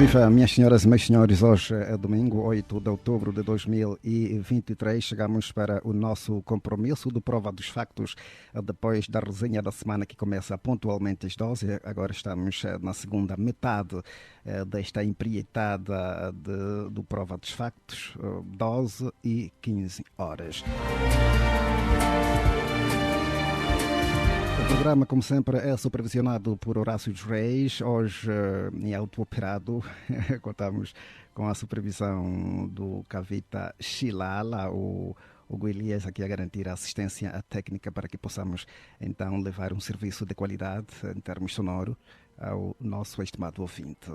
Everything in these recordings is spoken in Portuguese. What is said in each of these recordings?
Viva, minhas senhoras e meus senhores, hoje é domingo, 8 de outubro de 2023. Chegamos para o nosso compromisso de prova dos factos, depois da resenha da semana que começa pontualmente às 12. Agora estamos na segunda metade desta empreitada do prova dos factos, 12 e 15 horas. O programa, como sempre, é supervisionado por Horácio dos Reis. Hoje, em auto-operado, contamos com a supervisão do Cavita Chilala, o Elias, aqui a garantir a assistência técnica para que possamos, então, levar um serviço de qualidade, em termos sonoros, ao nosso estimado ouvinte.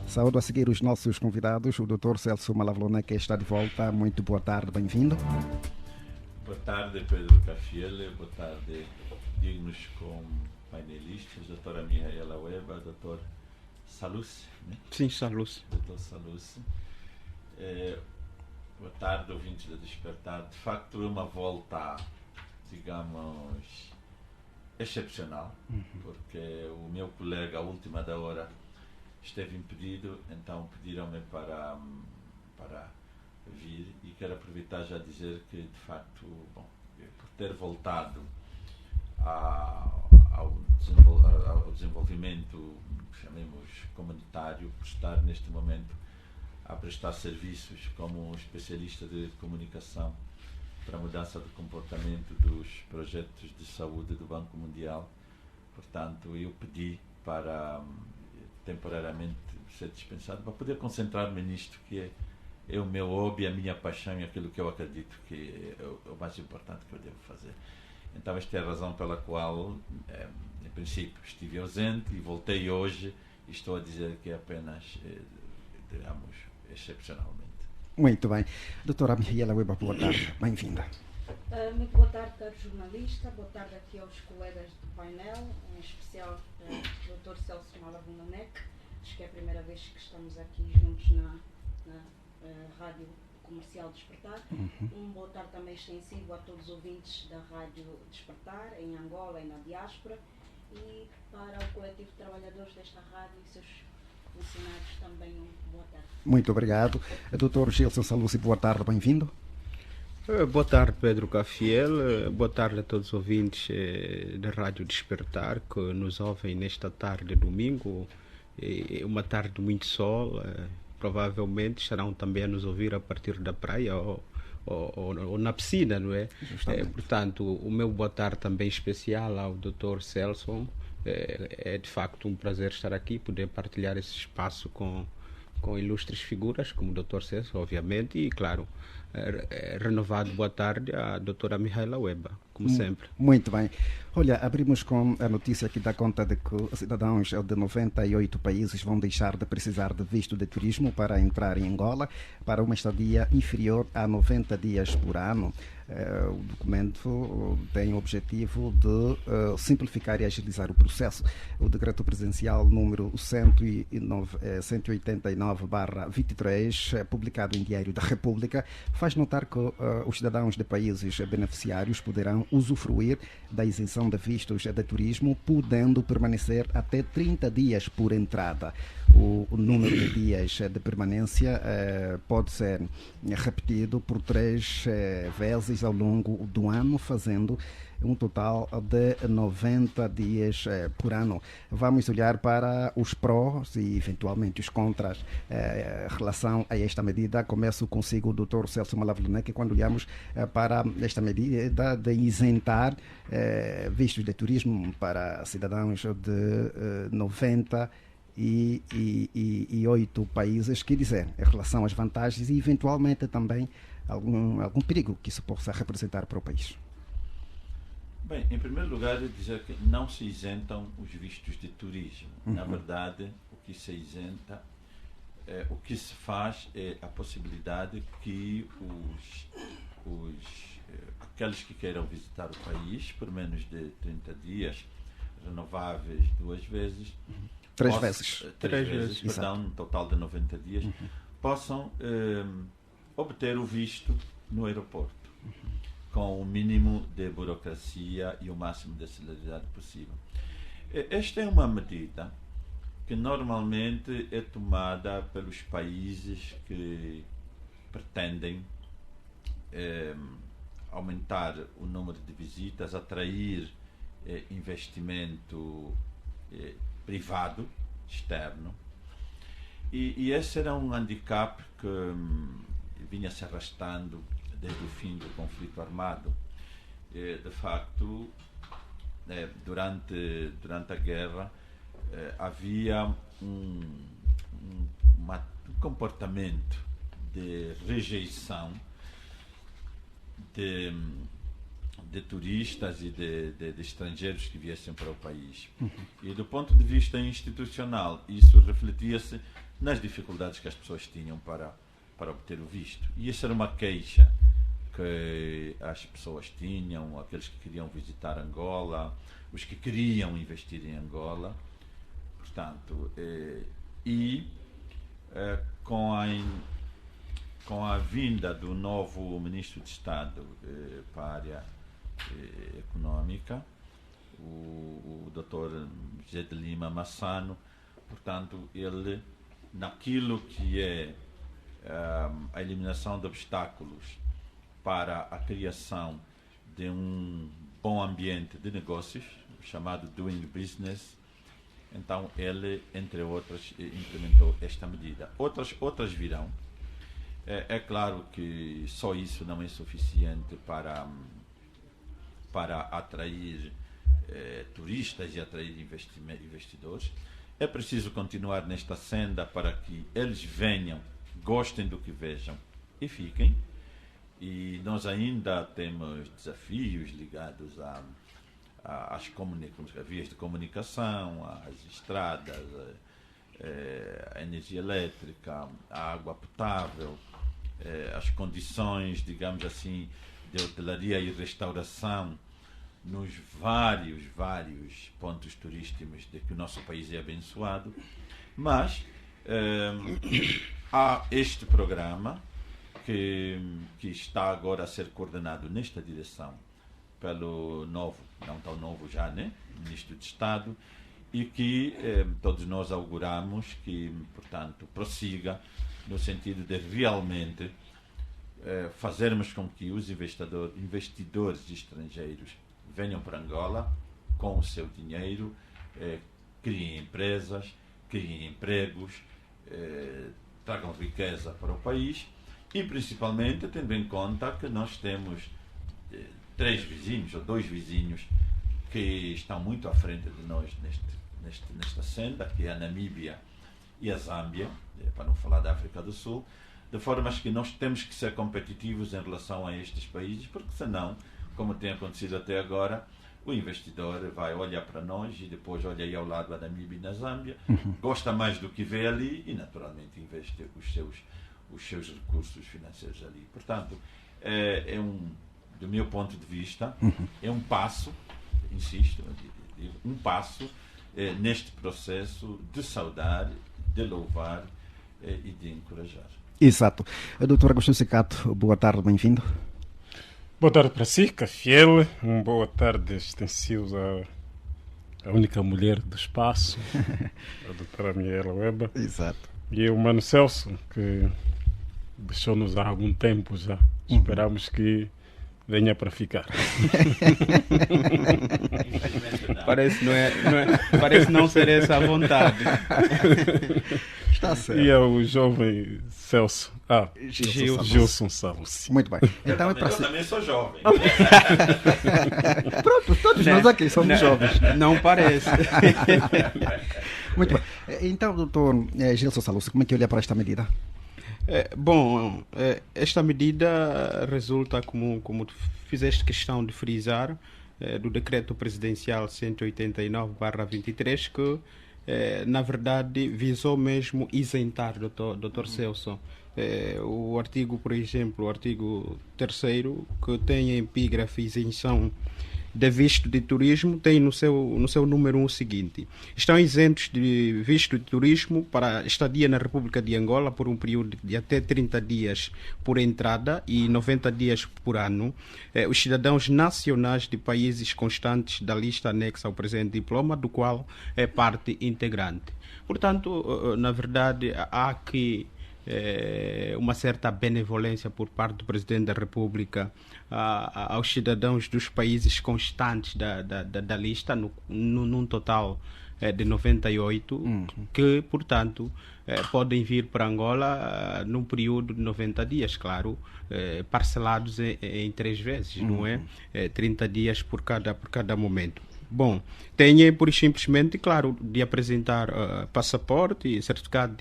Saúdo a seguir os nossos convidados, o Dr. Celso Malavlona, que está de volta. Muito boa tarde, bem-vindo. Boa tarde, Pedro Cafiele. Boa tarde, dignos com painelistas, doutora Mihaela Weba, doutor Salusi. Né? Sim, Salusi. Doutor Salusi. Boa tarde, ouvintes da Despertar. De facto, é uma volta, digamos, excepcional, porque o meu colega, à última da hora, esteve impedido, então pediram-me para vir, e quero aproveitar já dizer que, de facto, bom, por ter voltado ao desenvolvimento, chamemos, comunitário, por estar neste momento a prestar serviços como um especialista de comunicação para a mudança de comportamento dos projetos de saúde do Banco Mundial. Portanto, eu pedi para temporariamente ser dispensado para poder concentrar-me nisto que é o meu hobby, a minha paixão e aquilo que eu acredito que é o mais importante que eu devo fazer. Então esta é a razão pela qual, em princípio, estive ausente e voltei hoje, e estou a dizer que é apenas, digamos, excepcionalmente. Muito bem. Doutora Mihaela Weba, boa tarde, bem-vinda. Muito boa tarde, caro jornalista, boa tarde aqui aos colegas do painel, em especial ao Dr. Celso Malavlona. Acho que é a primeira vez que estamos aqui juntos na Rádio Comercial Despertar. Boa tarde também extensivo a todos os ouvintes da Rádio Despertar, em Angola e na diáspora, e para o coletivo de trabalhadores desta rádio e seus funcionários também, boa tarde. Muito obrigado. Dr. Gilson Salusi, boa tarde, bem-vindo. Boa tarde, Pedro Cafiel. Boa tarde a todos os ouvintes da Rádio Despertar que nos ouvem nesta tarde de domingo. É uma tarde de muito sol. Provavelmente estarão também a nos ouvir a partir da praia ou na piscina, não é? Portanto, o meu boa tarde também especial ao Dr. Celso. É de facto um prazer estar aqui, poder partilhar esse espaço com ilustres figuras, como o Dr. Celso, obviamente, e, claro, renovado boa tarde à doutora Mihaela Weba, como sempre. Muito bem. Olha, abrimos com a notícia que dá conta de que cidadãos de 98 países vão deixar de precisar de visto de turismo para entrar em Angola para uma estadia inferior a 90 dias por ano. O documento tem o objetivo de simplificar e agilizar o processo. O decreto presidencial número 189/23, publicado em Diário da República, faz notar que os cidadãos de países beneficiários poderão usufruir da isenção de vistos de turismo, podendo permanecer até 30 dias por entrada. O número de dias de permanência pode ser repetido por 3 vezes ao longo do ano, fazendo um total de 90 dias por ano. Vamos olhar para os prós e eventualmente os contras em relação a esta medida. Começo consigo, o Dr. Celso Malavlona, que quando olhamos para esta medida de isentar vistos de turismo para cidadãos de 98 países, quer dizer, em relação às vantagens e eventualmente também algum perigo que isso possa representar para o país. Bem, em primeiro lugar, dizer que não se isentam os vistos de turismo. Na verdade, o que se isenta, o que se faz é a possibilidade que aqueles que queiram visitar o país por menos de 30 dias, renováveis 2 vezes, 3 vezes. 3 vezes, perdão, um total de 90 dias, possam obter o visto no aeroporto. com o mínimo de burocracia e o máximo de celeridade possível. Esta é uma medida que normalmente é tomada pelos países que pretendem aumentar o número de visitas, atrair investimento privado, externo. E esse era um handicap que vinha se arrastando desde o fim do conflito armado. De facto, durante a guerra, havia um comportamento de rejeição de turistas e de estrangeiros que viessem para o país. E do ponto de vista institucional, isso refletia-se nas dificuldades que as pessoas tinham para obter o visto. E isso era uma queixa que as pessoas tinham, aqueles que queriam visitar Angola, os que queriam investir em Angola. Portanto, com a vinda do novo Ministro de Estado para a área econômica, o Dr. José de Lima Massano, portanto, ele, naquilo que é a eliminação de obstáculos para a criação de um bom ambiente de negócios, chamado Doing Business, então ele, entre outras, implementou esta medida. Outras virão. É claro que só isso não é suficiente para atrair turistas e atrair investidores. É preciso continuar nesta senda para que eles venham, gostem do que vejam e fiquem. E nós ainda temos desafios ligados às vias de comunicação, às estradas, a energia elétrica, a água potável, as condições, digamos assim, de hotelaria e restauração nos vários pontos turísticos de que o nosso país é abençoado. Mas há este programa que está agora a ser coordenado nesta direção pelo novo, não tão novo já, né, Ministro de Estado, e que todos nós auguramos que, portanto, prossiga no sentido de realmente fazermos com que os investidores estrangeiros venham para Angola com o seu dinheiro, criem empresas, criem empregos, tragam riqueza para o país e, principalmente, tendo em conta que nós temos 3 vizinhos ou 2 vizinhos que estão muito à frente de nós nesta senda, que é a Namíbia e a Zâmbia, para não falar da África do Sul, de formas que nós temos que ser competitivos em relação a estes países, porque senão, como tem acontecido até agora, o investidor vai olhar para nós e depois olha aí ao lado da Namíbia e na Zâmbia, gosta mais do que vê ali e naturalmente investe os seus recursos financeiros ali. Portanto, do meu ponto de vista, é um passo, insisto, um passo neste processo de saudar, de louvar e de encorajar. Exato. Doutor Agostinho Secato, boa tarde, bem-vindo. Boa tarde para si, Cafiel. Uma boa tarde extensiva à única mulher do espaço, a doutora Miela Weber. Exato. E o Mano Celso, que deixou-nos há algum tempo já. Esperamos que venha para ficar. Parece não ser essa a vontade. Está certo. E ao jovem Celso. Gilson Salus. Muito bem. Então é para Eu também sou jovem. Pronto, todos nós aqui somos jovens. Não parece. Muito bem. Então, doutor Gilson Salus, como é que olha para esta medida? Esta medida resulta, como tu fizeste questão de frisar, do decreto presidencial 189/23, que na verdade visou mesmo isentar, Dr. Celso, o artigo, por exemplo, o artigo 3º, que tem em epígrafe isenção de visto de turismo tem no seu número 1 o seguinte: estão isentos de visto de turismo para estadia na República de Angola por um período de até 30 dias por entrada e 90 dias por ano os cidadãos nacionais de países constantes da lista anexa ao presente diploma, do qual é parte integrante. Portanto, na verdade, há aqui uma certa benevolência por parte do Presidente da República aos cidadãos dos países constantes da lista, num total de 98, que, portanto, podem vir para Angola num período de 90 dias, claro, parcelados em 3 vezes, não é? 30 dias por cada momento. Bom, tem por simplesmente, claro, de apresentar passaporte, certificado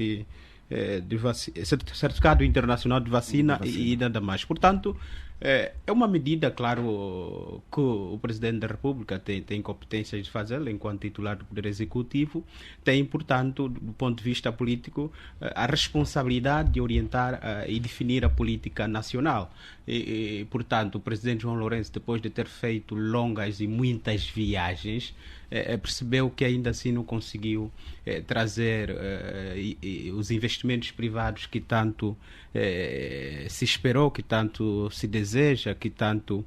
certificado internacional de vacina e nada mais. Portanto, é uma medida, claro, que o Presidente da República tem competências de fazê-la enquanto titular do Poder Executivo, tem, portanto, do ponto de vista político, a responsabilidade de orientar e definir a política nacional. Portanto, o Presidente João Lourenço, depois de ter feito longas e muitas viagens, percebeu que ainda assim não conseguiu trazer os investimentos privados que tanto se esperou, que tanto se deseja, que tanto,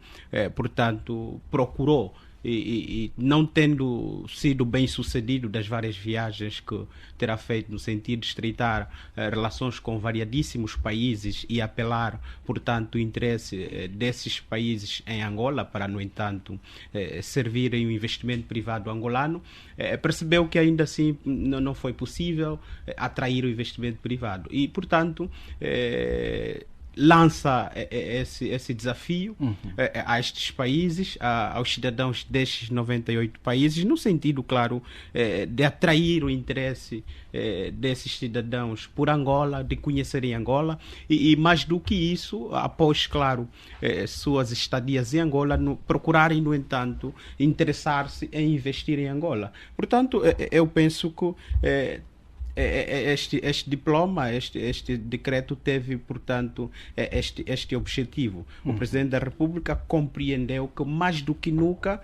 portanto, procurou. E não tendo sido bem sucedido das várias viagens que terá feito no sentido de estreitar relações com variadíssimos países e apelar, portanto, o interesse desses países em Angola para, no entanto, servirem o investimento privado angolano, percebeu que ainda assim não foi possível atrair o investimento privado e, portanto, lança esse desafio a estes países, aos cidadãos destes 98 países, no sentido, claro, de atrair o interesse desses cidadãos por Angola, de conhecerem Angola e mais do que isso, após, claro, suas estadias em Angola, procurarem, no entanto, interessar-se em investir em Angola. Portanto, eu penso que este diploma, este decreto teve, portanto, este objetivo. O Presidente da República compreendeu que, mais do que nunca,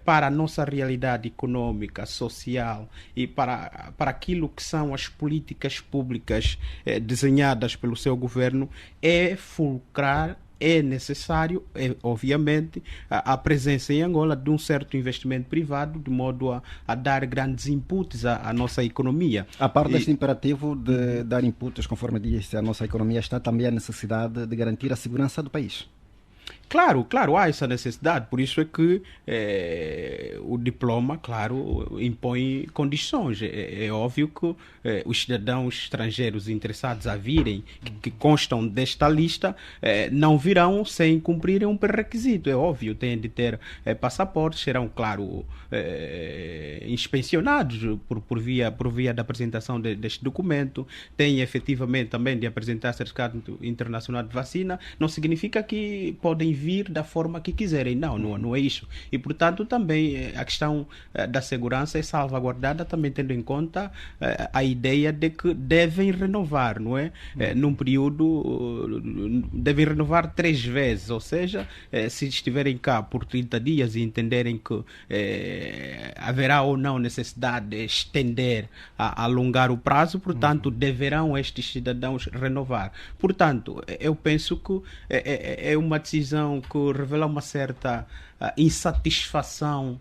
para a nossa realidade econômica, social e para aquilo que são as políticas públicas desenhadas pelo seu governo, é fulcrar, é necessário, obviamente, a presença em Angola de um certo investimento privado, de modo a dar grandes inputs à nossa economia. A parte deste imperativo de dar inputs, conforme disse, à nossa economia, está também a necessidade de garantir a segurança do país. Claro, há essa necessidade, por isso é que o diploma, claro, impõe condições. É óbvio que os cidadãos estrangeiros interessados a virem, que constam desta lista, não virão sem cumprirem um pré-requisito. É óbvio, têm de ter passaportes, serão, claro, inspecionados por via da apresentação deste documento, têm efetivamente também de apresentar certificado internacional de vacina. Não significa que podem vir da forma que quiserem, não é isso. E, portanto, também a questão da segurança é salvaguardada, também tendo em conta a ideia de que devem renovar, não é? Num período, devem renovar 3 vezes, ou seja, se estiverem cá por 30 dias e entenderem que haverá ou não necessidade de estender, alongar o prazo, portanto, deverão estes cidadãos renovar. Portanto, eu penso que é uma decisão que revela uma certa insatisfação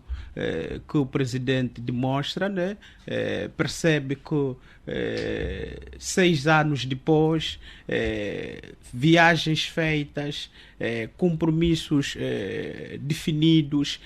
que o Presidente demonstra, né? Percebe que 6 anos depois, viagens feitas, compromissos definidos,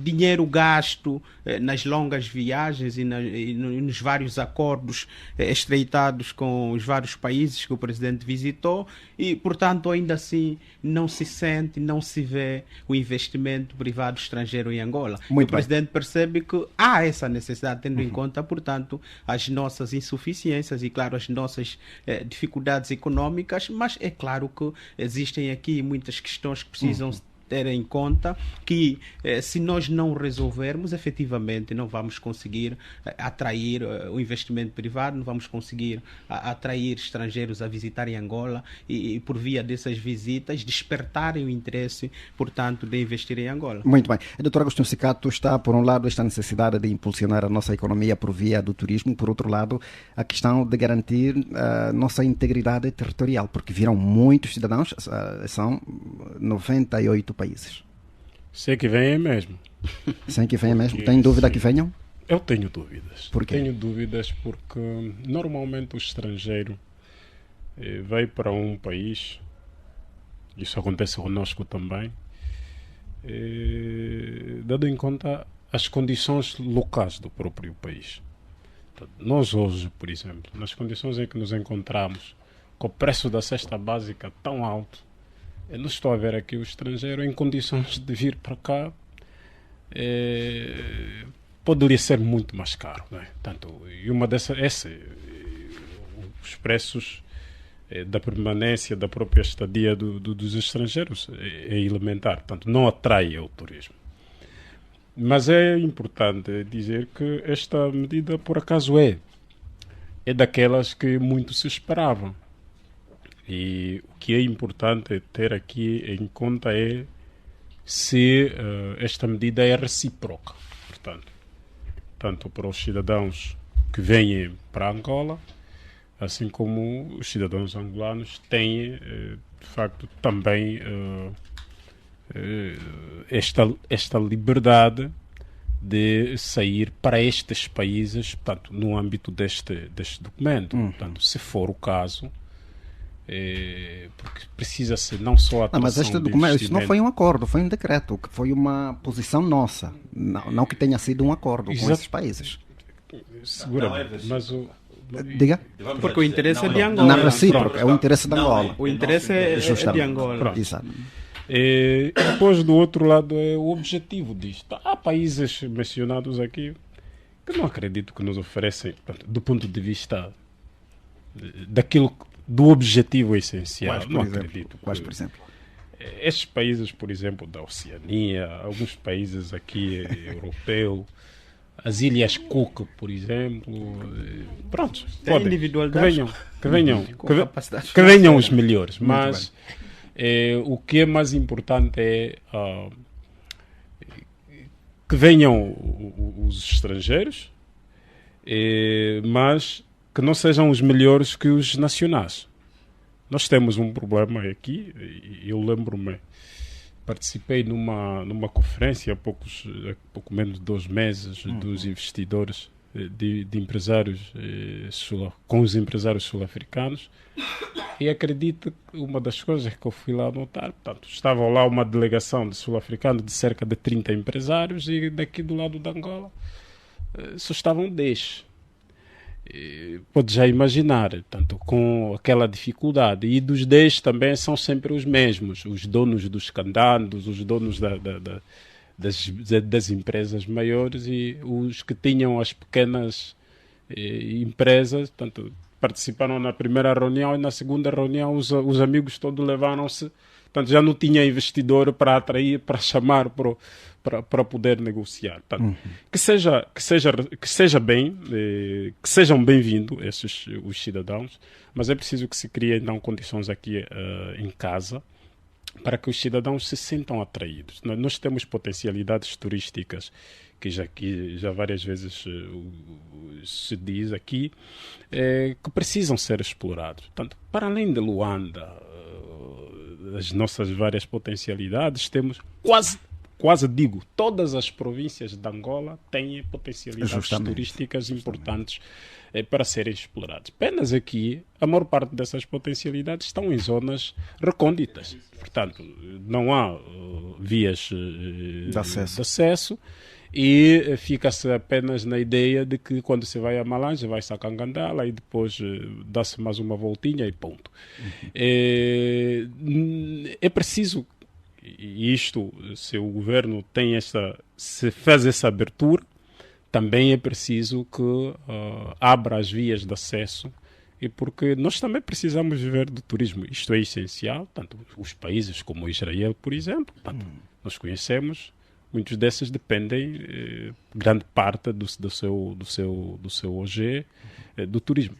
dinheiro gasto nas longas viagens e nos vários acordos estreitados com os vários países que o Presidente visitou e, portanto, ainda assim não se sente, não se vê o investimento privado estrangeiro em Angola. O Presidente percebe que há essa necessidade, tendo em conta, portanto, as nossas insuficiências e, claro, as nossas dificuldades econômicas, mas é claro que existem aqui muitas questões que precisam ter em conta que se nós não resolvermos, efetivamente não vamos conseguir atrair o investimento privado, não vamos conseguir atrair estrangeiros a visitarem Angola e por via dessas visitas despertarem o interesse, portanto, de investir em Angola. Muito bem. Dr. Agostinho Cicato, está por um lado esta necessidade de impulsionar a nossa economia por via do turismo, por outro lado a questão de garantir a nossa integridade territorial, porque virão muitos cidadãos, são 98 países. Sei que vem mesmo. Sem que venha mesmo? Tem dúvida que venham? Eu tenho dúvidas. Por quê? Tenho dúvidas porque normalmente o estrangeiro vai para um país, isso acontece conosco também, dado em conta as condições locais do próprio país. Nós hoje, por exemplo, nas condições em que nos encontramos, com o preço da cesta básica tão alto, eu não estou a ver aqui o estrangeiro em condições de vir para cá. Poderia ser muito mais caro, não é? E uma dessas, os preços da permanência, da própria estadia dos estrangeiros é elementar, portanto, não atrai o turismo. Mas é importante dizer que esta medida, por acaso, é daquelas que muito se esperavam. E o que é importante ter aqui em conta é se esta medida é recíproca. Portanto, tanto para os cidadãos que vêm para Angola, assim como os cidadãos angolanos têm, de facto, também esta liberdade de sair para estes países, portanto, no âmbito deste documento. Portanto, se for o caso, porque precisa-se não só a mas este documento, isso não foi um acordo, foi um decreto, que foi uma posição nossa, não que tenha sido um acordo com esses países. Seguramente, mas Diga? Porque o interesse é de Angola. Na recíproca, é o interesse de Angola. O interesse é de Angola. Exato. E depois, do outro lado, é o objetivo disto. Há países mencionados aqui que não acredito que nos oferecem, portanto, do ponto de vista do objetivo essencial. Quais, por exemplo? Estes países, por exemplo, da Oceania, alguns países aqui europeus, as Ilhas Cook, por exemplo, pronto, podem, que venham os melhores, mas o que é mais importante é que venham os estrangeiros, mas que não sejam os melhores que os nacionais. Nós temos um problema aqui, eu lembro-me, participei numa conferência há pouco menos de 2 meses dos investidores, de empresários, com os empresários sul-africanos, e acredito que uma das coisas que eu fui lá notar, portanto, estava lá uma delegação de sul-africanos de cerca de 30 empresários e daqui do lado de Angola só estavam 10. Pode já imaginar, tanto com aquela dificuldade, e dos 10 também são sempre os mesmos, os donos dos candandos, os donos das empresas maiores, e os que tinham as pequenas empresas, portanto, participaram na primeira reunião, e na segunda reunião os amigos todos levaram-se, portanto, já não tinha investidor para atrair, para chamar para poder negociar. Portanto, que seja bem, que sejam bem-vindos os cidadãos, mas é preciso que se criem então condições aqui em casa para que os cidadãos se sintam atraídos. Nós temos potencialidades turísticas que já várias vezes se diz aqui, que precisam ser explorados. Portanto, para além de Luanda, as nossas várias potencialidades, temos quase digo, todas as províncias de Angola têm potencialidades turísticas importantes para serem exploradas. Apenas aqui, a maior parte dessas potencialidades estão em zonas recônditas. Portanto, não há vias de acesso e fica-se apenas na ideia de que quando se vai a Malanje, vai-se a Cangandala e depois dá-se mais uma voltinha e ponto. É preciso, e isto, se o governo se faz essa abertura, também é preciso que abra as vias de acesso e porque nós também precisamos viver do turismo. Isto é essencial, tanto os países como Israel, por exemplo, nós conhecemos, muitos desses dependem, grande parte do seu OG, do turismo.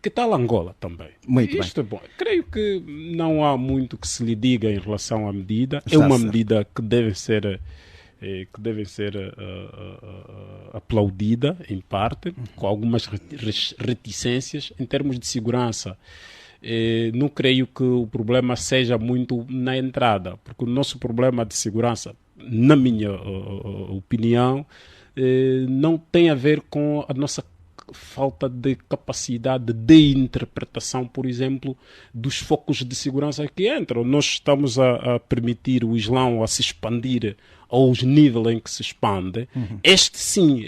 Que tal Angola também? Muito Isto bem. é bom. Creio que não há muito que se lhe diga em relação à medida. Está é uma certo. medida que deve ser aplaudida, em parte, com algumas reticências em termos de segurança. Não creio que o problema seja muito na entrada, porque o nosso problema de segurança, na minha opinião, não tem a ver com a nossa falta de capacidade de interpretação, por exemplo, dos focos de segurança que entram. Nós estamos a permitir o Islão a se expandir aos níveis em que se expande. Este sim,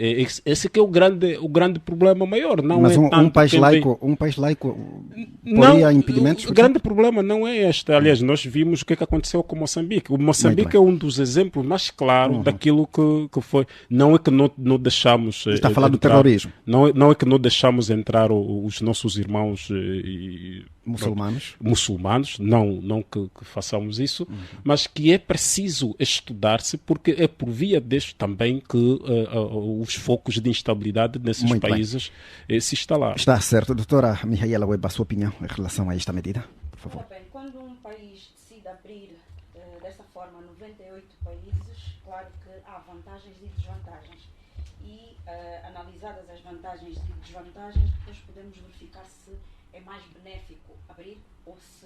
esse que é o grande problema maior. Não Mas é um tanto país quem laico, poria não, impedimentos? o grande problema não é este. Aliás, nós vimos o que aconteceu com Moçambique. O Moçambique é um dos exemplos mais claros daquilo que foi. Não é que não deixamos. Está a falar do entrar, terrorismo. Não é que não deixamos entrar os nossos irmãos muçulmanos, não que façamos isso, mas que é preciso estudar-se, porque é por via deste também que os focos de instabilidade nesses Muito países se instalaram. Está certo. Doutora Mihaela Weba, a sua opinião em relação a esta medida, por favor. Ora bem, quando um país decide abrir dessa forma 98 países, claro que há vantagens e desvantagens. E analisadas as vantagens e desvantagens, depois podemos verificar se é mais benéfico abrir ou se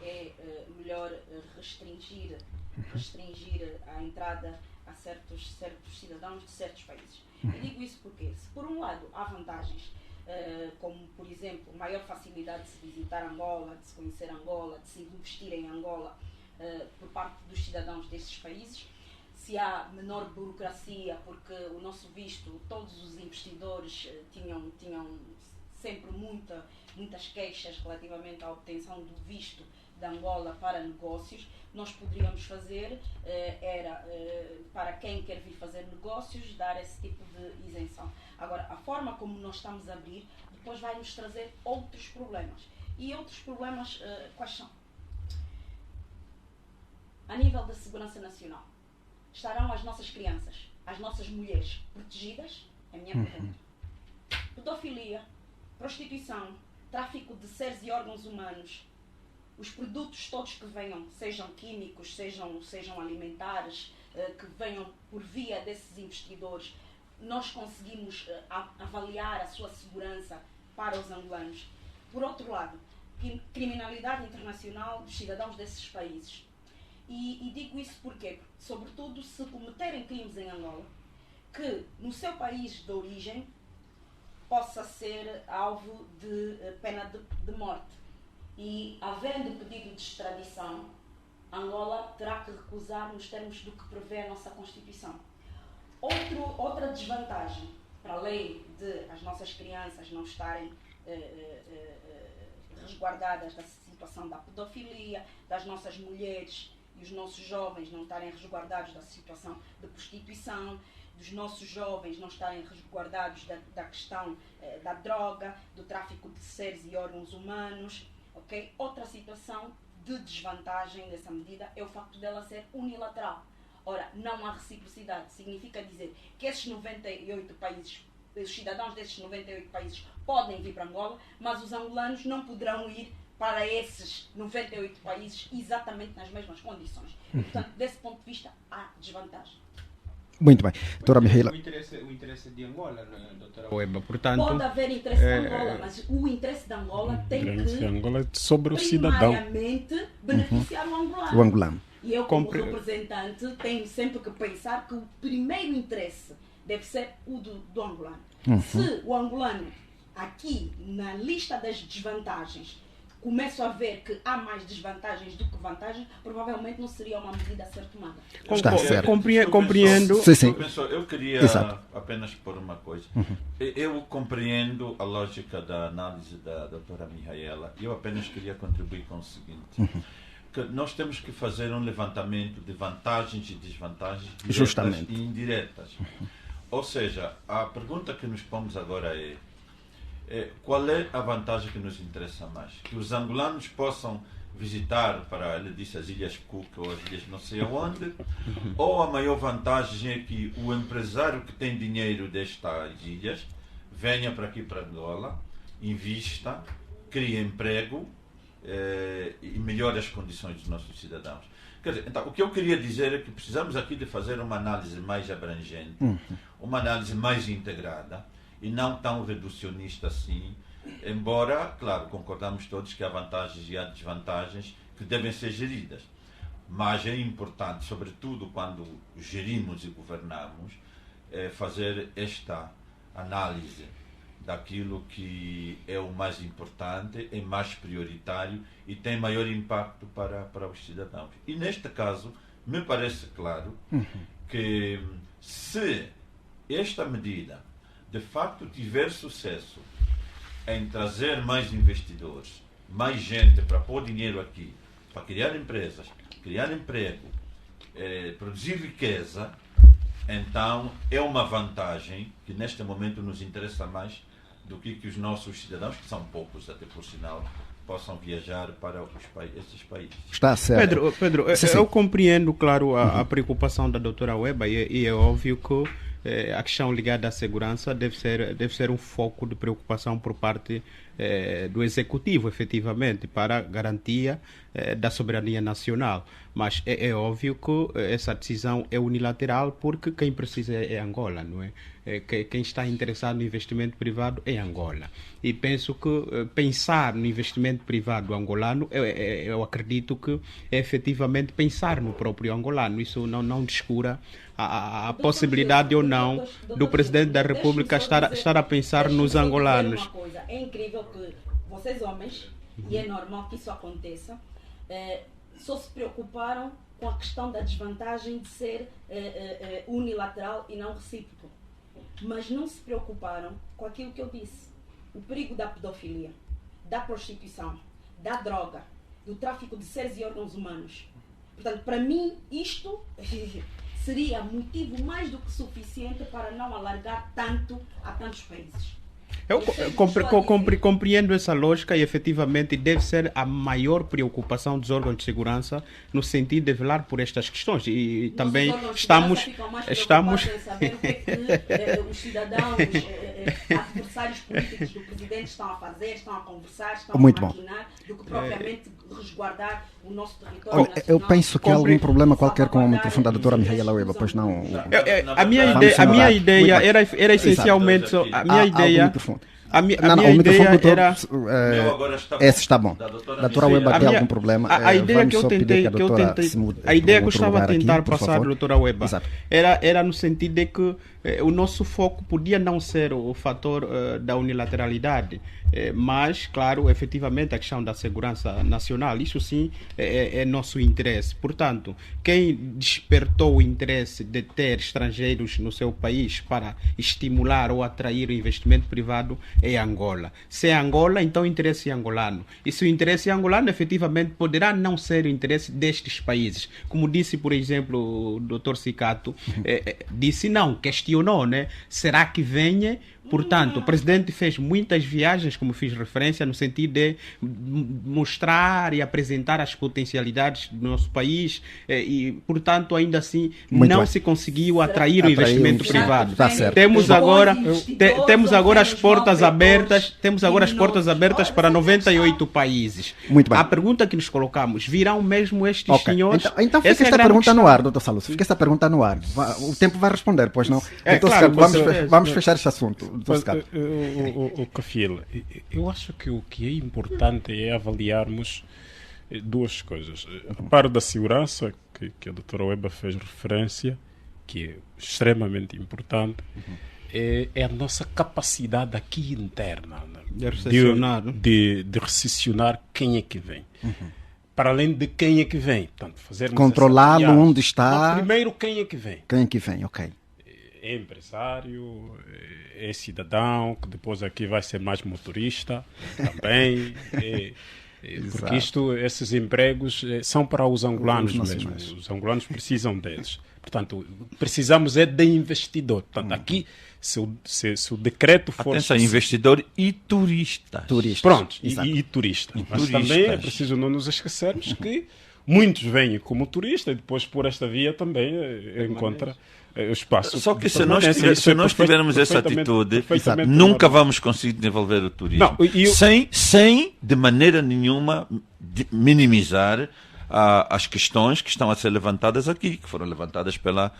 é melhor restringir a entrada a certos cidadãos de certos países. Eu digo isso porque, se por um lado há vantagens, como por exemplo maior facilidade de se visitar Angola, de se conhecer Angola, de se investir em Angola por parte dos cidadãos desses países, se há menor burocracia, porque o nosso visto, todos os investidores tinham sempre muitas queixas relativamente à obtenção do visto de Angola para negócios. Nós poderíamos fazer, para quem quer vir fazer negócios, dar esse tipo de isenção. Agora, a forma como nós estamos a abrir, depois vai nos trazer outros problemas. E outros problemas, quais são? A nível da segurança nacional, estarão as nossas crianças, as nossas mulheres protegidas? É a minha pergunta. Pedofilia, prostituição, tráfico de seres e órgãos humanos, os produtos todos que venham, sejam químicos, sejam alimentares, que venham por via desses investidores, nós conseguimos avaliar a sua segurança para os angolanos. Por outro lado, criminalidade internacional dos cidadãos desses países. E digo isso porque, sobretudo, se cometerem crimes em Angola, que no seu país de origem possa ser alvo de pena de morte. E, havendo pedido de extradição, Angola terá que recusar nos termos do que prevê a nossa Constituição. Outra desvantagem, para além de as nossas crianças não estarem resguardadas da situação da pedofilia, das nossas mulheres e os nossos jovens não estarem resguardados da situação de prostituição, dos nossos jovens não estarem resguardados da questão da droga, do tráfico de seres e órgãos humanos. Okay? Outra situação de desvantagem dessa medida é o facto dela ser unilateral. Ora, não há reciprocidade. Significa dizer que esses 98 países, os cidadãos desses 98 países podem vir para Angola, mas os angolanos não poderão ir para esses 98 países exatamente nas mesmas condições. Portanto, desse ponto de vista, há desvantagem. Muito bem. Doutora Mihaela. O interesse de Angola, doutora Weba, portanto... Pode haver interesse de Angola, mas o interesse de Angola tem que, Angola é sobre o cidadão, primariamente, beneficiar o angolano. O angolano. E eu, como representante, tenho sempre que pensar que o primeiro interesse deve ser o do angolano. Se o angolano, aqui na lista das desvantagens, começo a ver que há mais desvantagens do que vantagens, provavelmente não seria uma medida a ser tomada. Está certo. Compreendo. Sim. Eu queria apenas pôr uma coisa. Eu compreendo a lógica da análise da doutora Mihaela e eu apenas queria contribuir com o seguinte. Que nós temos que fazer um levantamento de vantagens e desvantagens diretas e indiretas. Ou seja, a pergunta que nos pomos agora é: qual é a vantagem que nos interessa mais? Que os angolanos possam visitar, para, ele disse, as Ilhas Cook ou as ilhas não sei aonde, ou a maior vantagem é que o empresário que tem dinheiro destas ilhas venha para aqui, para Angola, invista, crie emprego e melhore as condições dos nossos cidadãos. Quer dizer, então, o que eu queria dizer é que precisamos aqui de fazer uma análise mais abrangente, uma análise mais integrada e não tão reducionista assim, embora, claro, concordamos todos que há vantagens e há desvantagens que devem ser geridas. Mas é importante, sobretudo quando gerimos e governamos, fazer esta análise daquilo que é o mais importante, é mais prioritário e tem maior impacto para os cidadãos. E neste caso, me parece claro que se esta medida de facto tiver sucesso em trazer mais investidores, mais gente para pôr dinheiro aqui, para criar empresas, criar emprego, produzir riqueza, então é uma vantagem que neste momento nos interessa mais do que os nossos cidadãos, que são poucos até por sinal, possam viajar para esses países. Está certo. Pedro, eu compreendo, claro, a preocupação da doutora Weba e é óbvio que a questão ligada à segurança deve ser um foco de preocupação por parte do Executivo, efetivamente, para a garantia da soberania nacional. Mas é óbvio que essa decisão é unilateral porque quem precisa é Angola, não é? Quem está interessado no investimento privado é Angola. E penso que pensar no investimento privado angolano, eu acredito que é efetivamente pensar no próprio angolano. Isso não descura a possibilidade ou não do Presidente da República estar a pensar nos angolanos. Uma coisa. É incrível que vocês homens, e é normal que isso aconteça, só se preocuparam com a questão da desvantagem de ser unilateral e não recíproco. Mas não se preocuparam com aquilo que eu disse. O perigo da pedofilia, da prostituição, da droga, do tráfico de seres e órgãos humanos. Portanto, para mim, isto seria motivo mais do que suficiente para não alargar tanto a tantos países. Eu compreendo essa lógica e efetivamente deve ser a maior preocupação dos órgãos de segurança no sentido de velar por estas questões e também estamos em saber o que os cidadãos adversários políticos do presidente estão a fazer, estão a conversar, estão a maquinar, do que propriamente resguardar o nosso território nacional. Eu penso que há algum problema qualquer com o microfone da doutora Mihaela Weba, pois não. A minha ideia era essencialmente a minha ideia. A minha ideia era. Esse está bom. A doutora Weba tem algum problema? A ideia que eu tentei. A ideia que eu estava a tentar passar, doutora Weba, era no sentido de que o nosso foco podia não ser o fator da unilateralidade, mas, claro, efetivamente a questão da segurança nacional, isso sim é nosso interesse. Portanto, quem despertou o interesse de ter estrangeiros no seu país para estimular ou atrair o investimento privado é Angola. Se é Angola, então o interesse é angolano. E se o interesse é angolano, efetivamente poderá não ser o interesse destes países. Como disse, por exemplo, o Dr. Cicato, disse não, questionou, né? Será que venha? Portanto, o presidente fez muitas viagens, como fiz referência, no sentido de mostrar e apresentar as potencialidades do nosso país e, portanto, ainda assim se conseguiu atrair o investimento privado. Tá certo. Temos agora as portas abertas, para 98 países. Muito bem. A pergunta que nos colocamos, virão mesmo estes senhores? Então fica esta pergunta no ar, doutor Salus. Fica esta pergunta no ar. O tempo vai responder, pois não? Vamos fechar este assunto. O Cafiel, eu acho que o que é importante é avaliarmos duas coisas. A parte da segurança, que a doutora Weba fez referência, que é extremamente importante, é a nossa capacidade aqui interna, né? de recepcionar quem é que vem. Para além de quem é que vem. Portanto, controlá-lo onde está. Mas primeiro, quem é que vem? Quem é que vem, ok. É empresário, é cidadão, que depois aqui vai ser mais motorista também. Porque esses empregos são para os angolanos mesmo. nacionais. Os angolanos precisam deles. Portanto, precisamos de investidor. Portanto, aqui, se o decreto for... Atenção, investidor e turistas. Pronto, Exato. e turista. E Mas turistas. também é preciso não nos esquecermos que muitos vêm como turista e depois por esta via também encontra o espaço. Só que de se nós, permanência. Isso é tivermos essa atitude, nunca vamos conseguir desenvolver o turismo. Não, sem, de maneira nenhuma, minimizar as questões que estão a ser levantadas aqui, que foram levantadas pela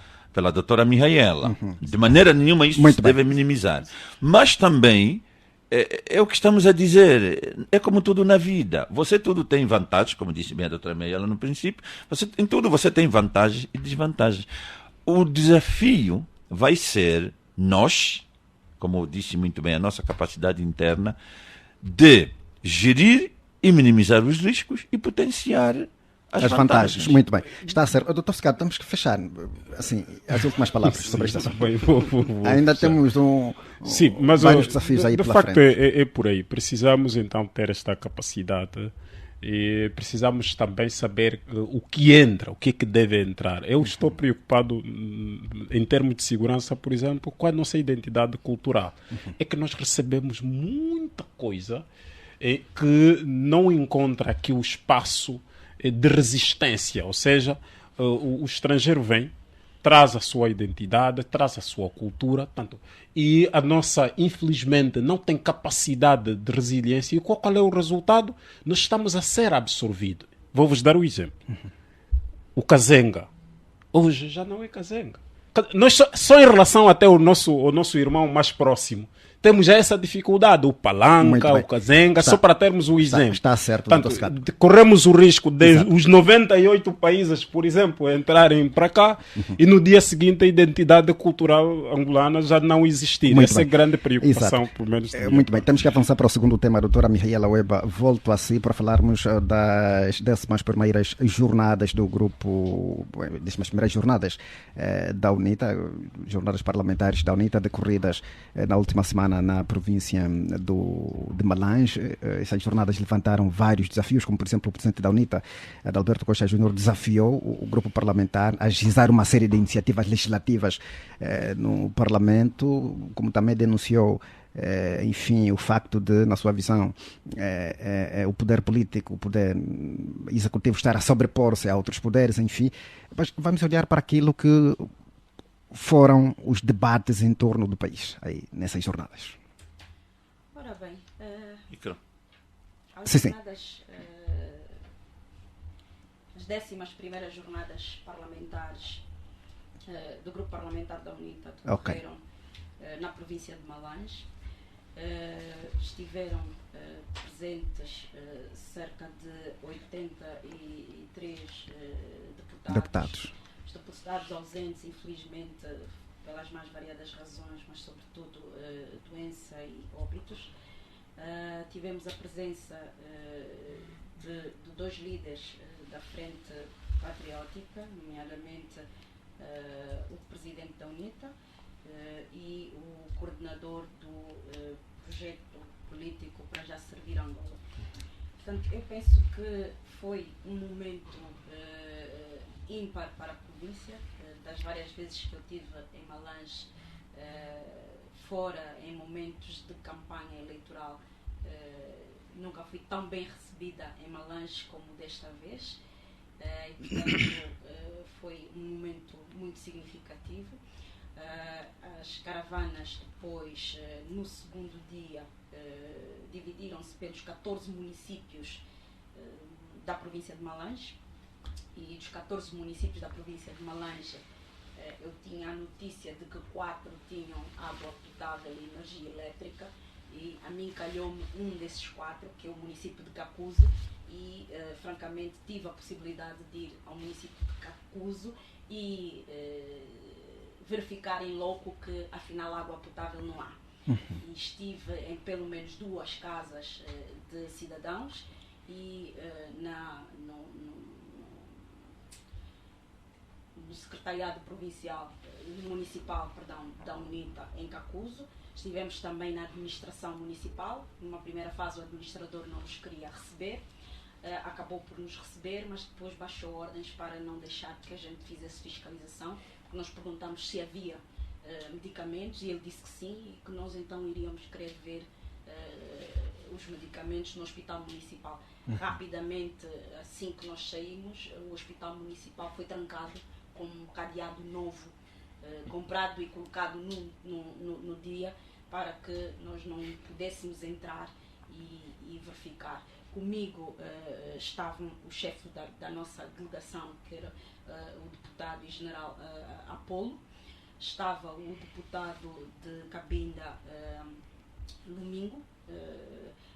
doutora Mihaela. De maneira nenhuma isso se deve minimizar. Mas também é o que estamos a dizer. É como tudo na vida. Você tudo tem vantagens, como disse bem a doutora Mihaela no princípio. Em tudo você tem vantagens e desvantagens. O desafio vai ser nós, como disse muito bem, a nossa capacidade interna de gerir e minimizar os riscos e potenciar as vantagens. Muito bem. Está certo. Doutor Segato, temos que fechar assim, as últimas palavras sobre esta assunto. Bem, Ainda temos Sim, mas vários desafios aí pela facto frente. é por aí. Precisamos então ter esta capacidade e precisamos também saber o que entra, o que é que deve entrar. Eu estou preocupado em termos de segurança, por exemplo, com a nossa identidade cultural. É que nós recebemos muita coisa que não encontra aqui o espaço de resistência, ou seja, o estrangeiro vem, traz a sua identidade, traz a sua cultura, tanto, e a nossa, infelizmente, não tem capacidade de resiliência. E qual é o resultado? Nós estamos a ser absorvidos. Vou-vos dar um exemplo. O Kazenga. Hoje já não é Kazenga. Nós só em relação até ao nosso irmão mais próximo, temos já essa dificuldade, o Palanca, o Kazenga, só para termos um exemplo. Está certo, portanto, doutor Segato. corremos o risco de os 98 países, por exemplo, entrarem para cá e no dia seguinte a identidade cultural angolana já não existir. Essa é a grande preocupação, pelo menos. Muito bem, temos que avançar para o segundo tema, doutora Mihaela Weba. Volto a si para falarmos das 11ª jornadas do grupo, 11ª jornadas da UNITA, jornadas parlamentares da UNITA, decorridas na última semana na província de Malange. Essas jornadas levantaram vários desafios, como por exemplo o presidente da UNITA, Adalberto Costa Júnior, desafiou o grupo parlamentar a agilizar uma série de iniciativas legislativas no Parlamento, como também denunciou enfim, o facto de, na sua visão, o poder político, o poder executivo estar a sobrepor-se a outros poderes, enfim. Mas vamos olhar para aquilo que foram os debates em torno do país aí nessas jornadas. Ora bem, as Sim. jornadas, as 11ª jornadas parlamentares do grupo parlamentar da UNITA decorreram na província de Malange. Estiveram presentes cerca de 83 deputados. Os deputados ausentes, infelizmente, pelas mais variadas razões, mas sobretudo doença e óbitos. Tivemos a presença de dois líderes da Frente Patriótica, nomeadamente o presidente da UNITA e o coordenador do projeto político para já servir Angola. Portanto, eu penso que foi um momento ímpar para a província. Das várias vezes que eu estive em Malange, fora em momentos de campanha eleitoral, nunca fui tão bem recebida em Malange como desta vez. E, portanto, foi um momento muito significativo. As caravanas depois, no segundo dia, dividiram-se pelos 14 municípios da província de Malange. E dos 14 municípios da província de Malange, eu tinha a notícia de que 4 tinham água potável e energia elétrica, e a mim calhou-me um desses 4, que é o município de Cacuzo, e francamente tive a possibilidade de ir ao município de Cacuzo e verificar em loco que afinal água potável não há. E estive em pelo menos 2 casas de cidadãos e no secretariado municipal da UNITA em Cacuzo. Estivemos também na administração municipal. Numa primeira fase o administrador não nos queria receber, acabou por nos receber, mas depois baixou ordens para não deixar que a gente fizesse fiscalização, porque nós perguntamos se havia medicamentos e ele disse que sim, e que nós então iríamos querer ver os medicamentos no Hospital Municipal. Rapidamente, assim que nós saímos, o Hospital Municipal foi trancado com um cadeado novo, comprado e colocado no dia, para que nós não pudéssemos entrar e verificar. Comigo estavam o chefe da nossa delegação, que era o deputado e general Apolo, estava o deputado de Cabinda, Domingo,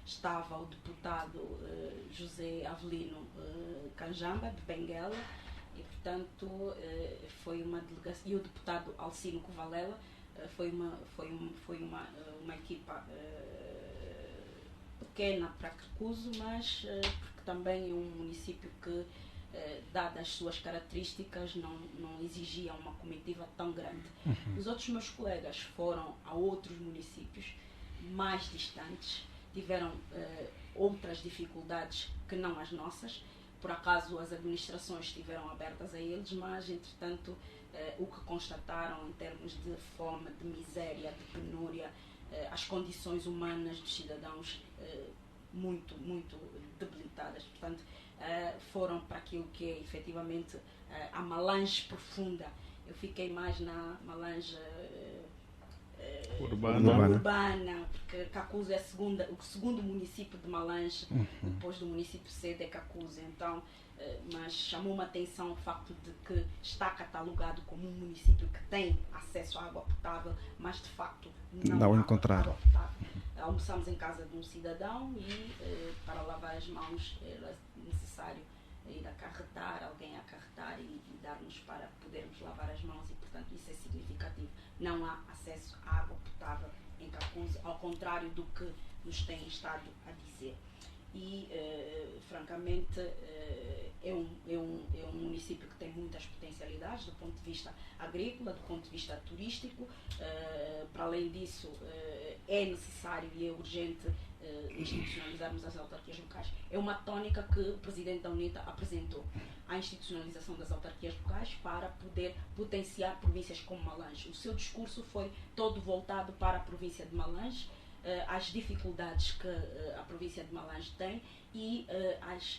estava o deputado José Avelino Canjamba, de Benguela, e portanto foi uma delegação, e o deputado Alcino Covalela, foi uma equipa pequena para Carcuso, mas porque também é um município que, dadas as suas características, não exigia uma comitiva tão grande. Os outros meus colegas foram a outros municípios mais distantes, tiveram outras dificuldades que não as nossas. Por acaso as administrações estiveram abertas a eles, mas entretanto o que constataram em termos de fome, de miséria, de penúria, as condições humanas dos cidadãos muito, muito debilitadas. Portanto, foram para aquilo que é efetivamente a Malange profunda. Eu fiquei mais na Malange urbana, porque Cacuzo é o segundo município de Malange, depois do município sede é Cacuzo. Então, mas chamou-me a atenção o facto de que está catalogado como um município que tem acesso à água potável, mas de facto não encontraram. Almoçamos em casa de um cidadão e para lavar as mãos era necessário ir acarretar, alguém acarretar e dar-nos para podermos lavar as mãos, e portanto isso é significativo. Não há acesso à água potável em Cacuzo, ao contrário do que nos têm estado a dizer. E francamente é um município que tem muitas potencialidades do ponto de vista agrícola, do ponto de vista turístico. Para além disso, é necessário e é urgente institucionalizarmos as autarquias locais. É uma tónica que o Presidente da UNITA apresentou, a institucionalização das autarquias locais para poder potenciar províncias como Malange. O seu discurso foi todo voltado para a província de Malange, as dificuldades que a província de Malange tem e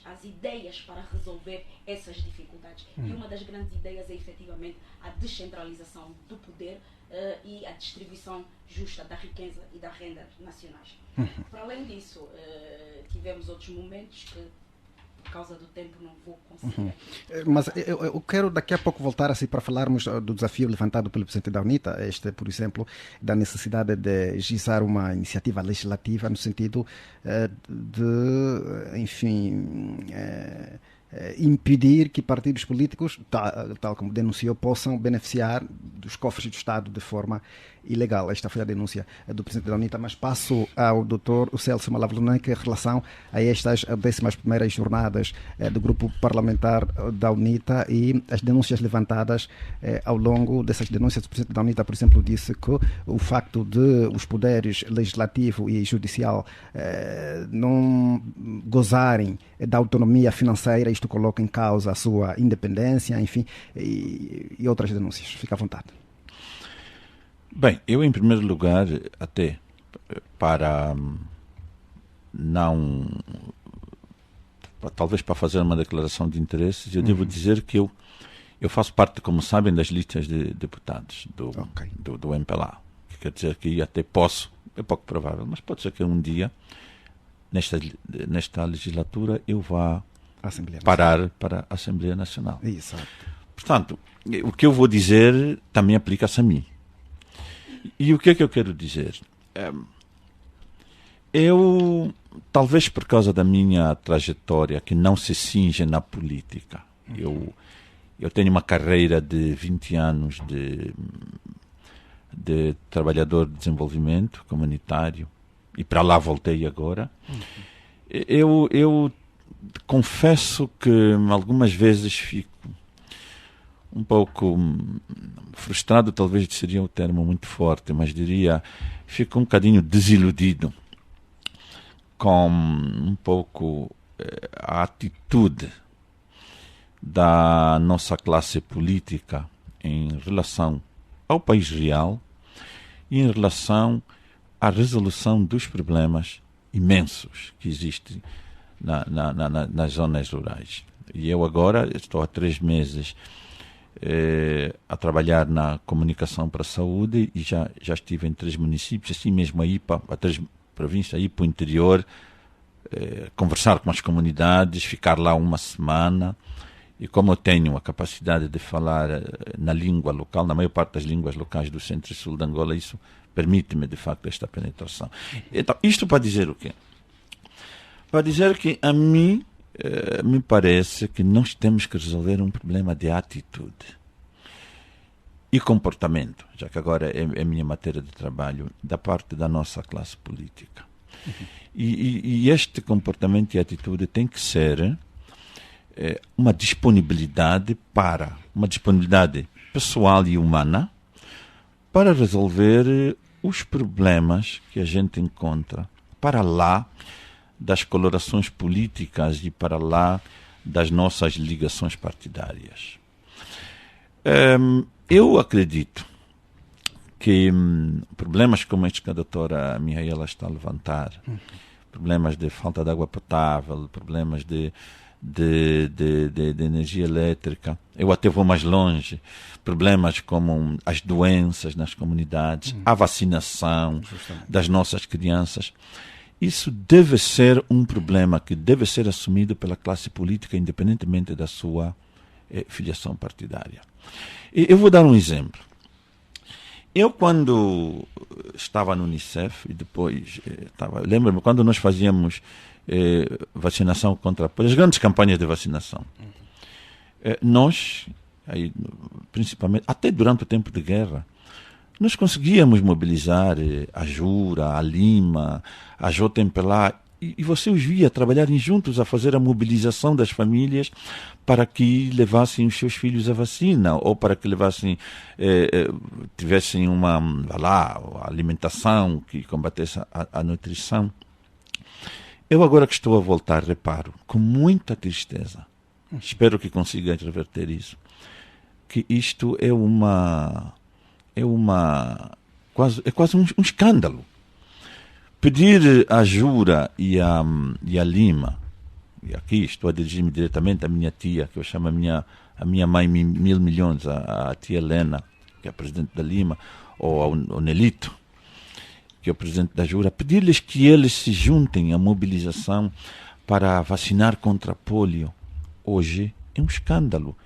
as ideias para resolver essas dificuldades. E uma das grandes ideias é efetivamente a descentralização do poder e a distribuição justa da riqueza e da renda nacionais. Para além disso, tivemos outros momentos que, por causa do tempo, não vou conseguir. Mas eu quero daqui a pouco voltar assim para falarmos do desafio levantado pelo Presidente da UNITA, por exemplo, da necessidade de gizar uma iniciativa legislativa no sentido de, enfim, impedir que partidos políticos, tal como denunciou, possam beneficiar dos cofres do Estado de forma ilegal. Esta foi a denúncia do Presidente da UNITA, mas passo ao Dr. Celso Malavunanek em relação a estas 11ª jornadas do Grupo Parlamentar da UNITA e as denúncias levantadas ao longo dessas denúncias. O Presidente da UNITA, por exemplo, disse que o facto de os poderes legislativo e judicial não gozarem da autonomia financeira, isto coloca em causa a sua independência, enfim, e outras denúncias. Fica à vontade. Bem, eu em primeiro lugar, até para não, talvez para fazer uma declaração de interesses, eu devo dizer que eu faço parte, como sabem, das listas de deputados do MPLA. Quer dizer que até posso, é pouco provável, mas pode ser que um dia, nesta legislatura, eu vá parar para a Assembleia Nacional. Exato. Portanto, o que eu vou dizer também aplica-se a mim. E o que é que eu quero dizer? Eu, talvez por causa da minha trajetória, que não se cinge na política, eu tenho uma carreira de 20 anos de trabalhador de desenvolvimento comunitário, e para lá voltei agora. Eu confesso que algumas vezes fico um pouco frustrado, talvez seria um termo muito forte, mas diria, fico um bocadinho desiludido com um pouco a atitude da nossa classe política em relação ao país real e em relação à resolução dos problemas imensos que existem nas zonas rurais. E eu agora estou há 3 meses a trabalhar na comunicação para a saúde e já estive em 3 municípios, assim mesmo aí para 3 províncias, aí para o interior, conversar com as comunidades, ficar lá uma semana. E como eu tenho a capacidade de falar na língua local, na maior parte das línguas locais do centro e sul de Angola, isso permite-me, de facto, esta penetração. Então, isto para dizer o quê? Para dizer que a mim me parece que nós temos que resolver um problema de atitude e comportamento, já que agora é minha matéria de trabalho, da parte da nossa classe política. E este comportamento e atitude tem que ser uma disponibilidade pessoal e humana para resolver os problemas que a gente encontra para lá das colorações políticas e para lá das nossas ligações partidárias. Eu acredito que problemas como estes que a doutora Mihaela está a levantar, problemas de falta de água potável, problemas de energia elétrica, eu até vou mais longe, problemas como as doenças nas comunidades, a vacinação das nossas crianças, isso deve ser um problema que deve ser assumido pela classe política, independentemente da sua filiação partidária. Eu vou dar um exemplo. Eu, quando estava no Unicef, e depois lembro-me quando nós fazíamos vacinação contra as grandes campanhas de vacinação, nós, aí, principalmente, até durante o tempo de guerra, nós conseguíamos mobilizar a Jura, a Lima, a JMPLA, e você os via trabalharem juntos a fazer a mobilização das famílias para que levassem os seus filhos à vacina, ou para que levassem, tivessem uma alimentação que combatesse a nutrição. Eu agora que estou a voltar, reparo, com muita tristeza, espero que consiga reverter isso, que isto é quase um escândalo. Pedir a Jura e a Lima, e aqui estou a dirigir-me diretamente à minha tia, que eu chamo a minha mãe mil milhões, a tia Helena, que é a presidente da Lima, ou ao Nelito, que é o presidente da Jura, pedir-lhes que eles se juntem à mobilização para vacinar contra pólio, hoje é um escândalo.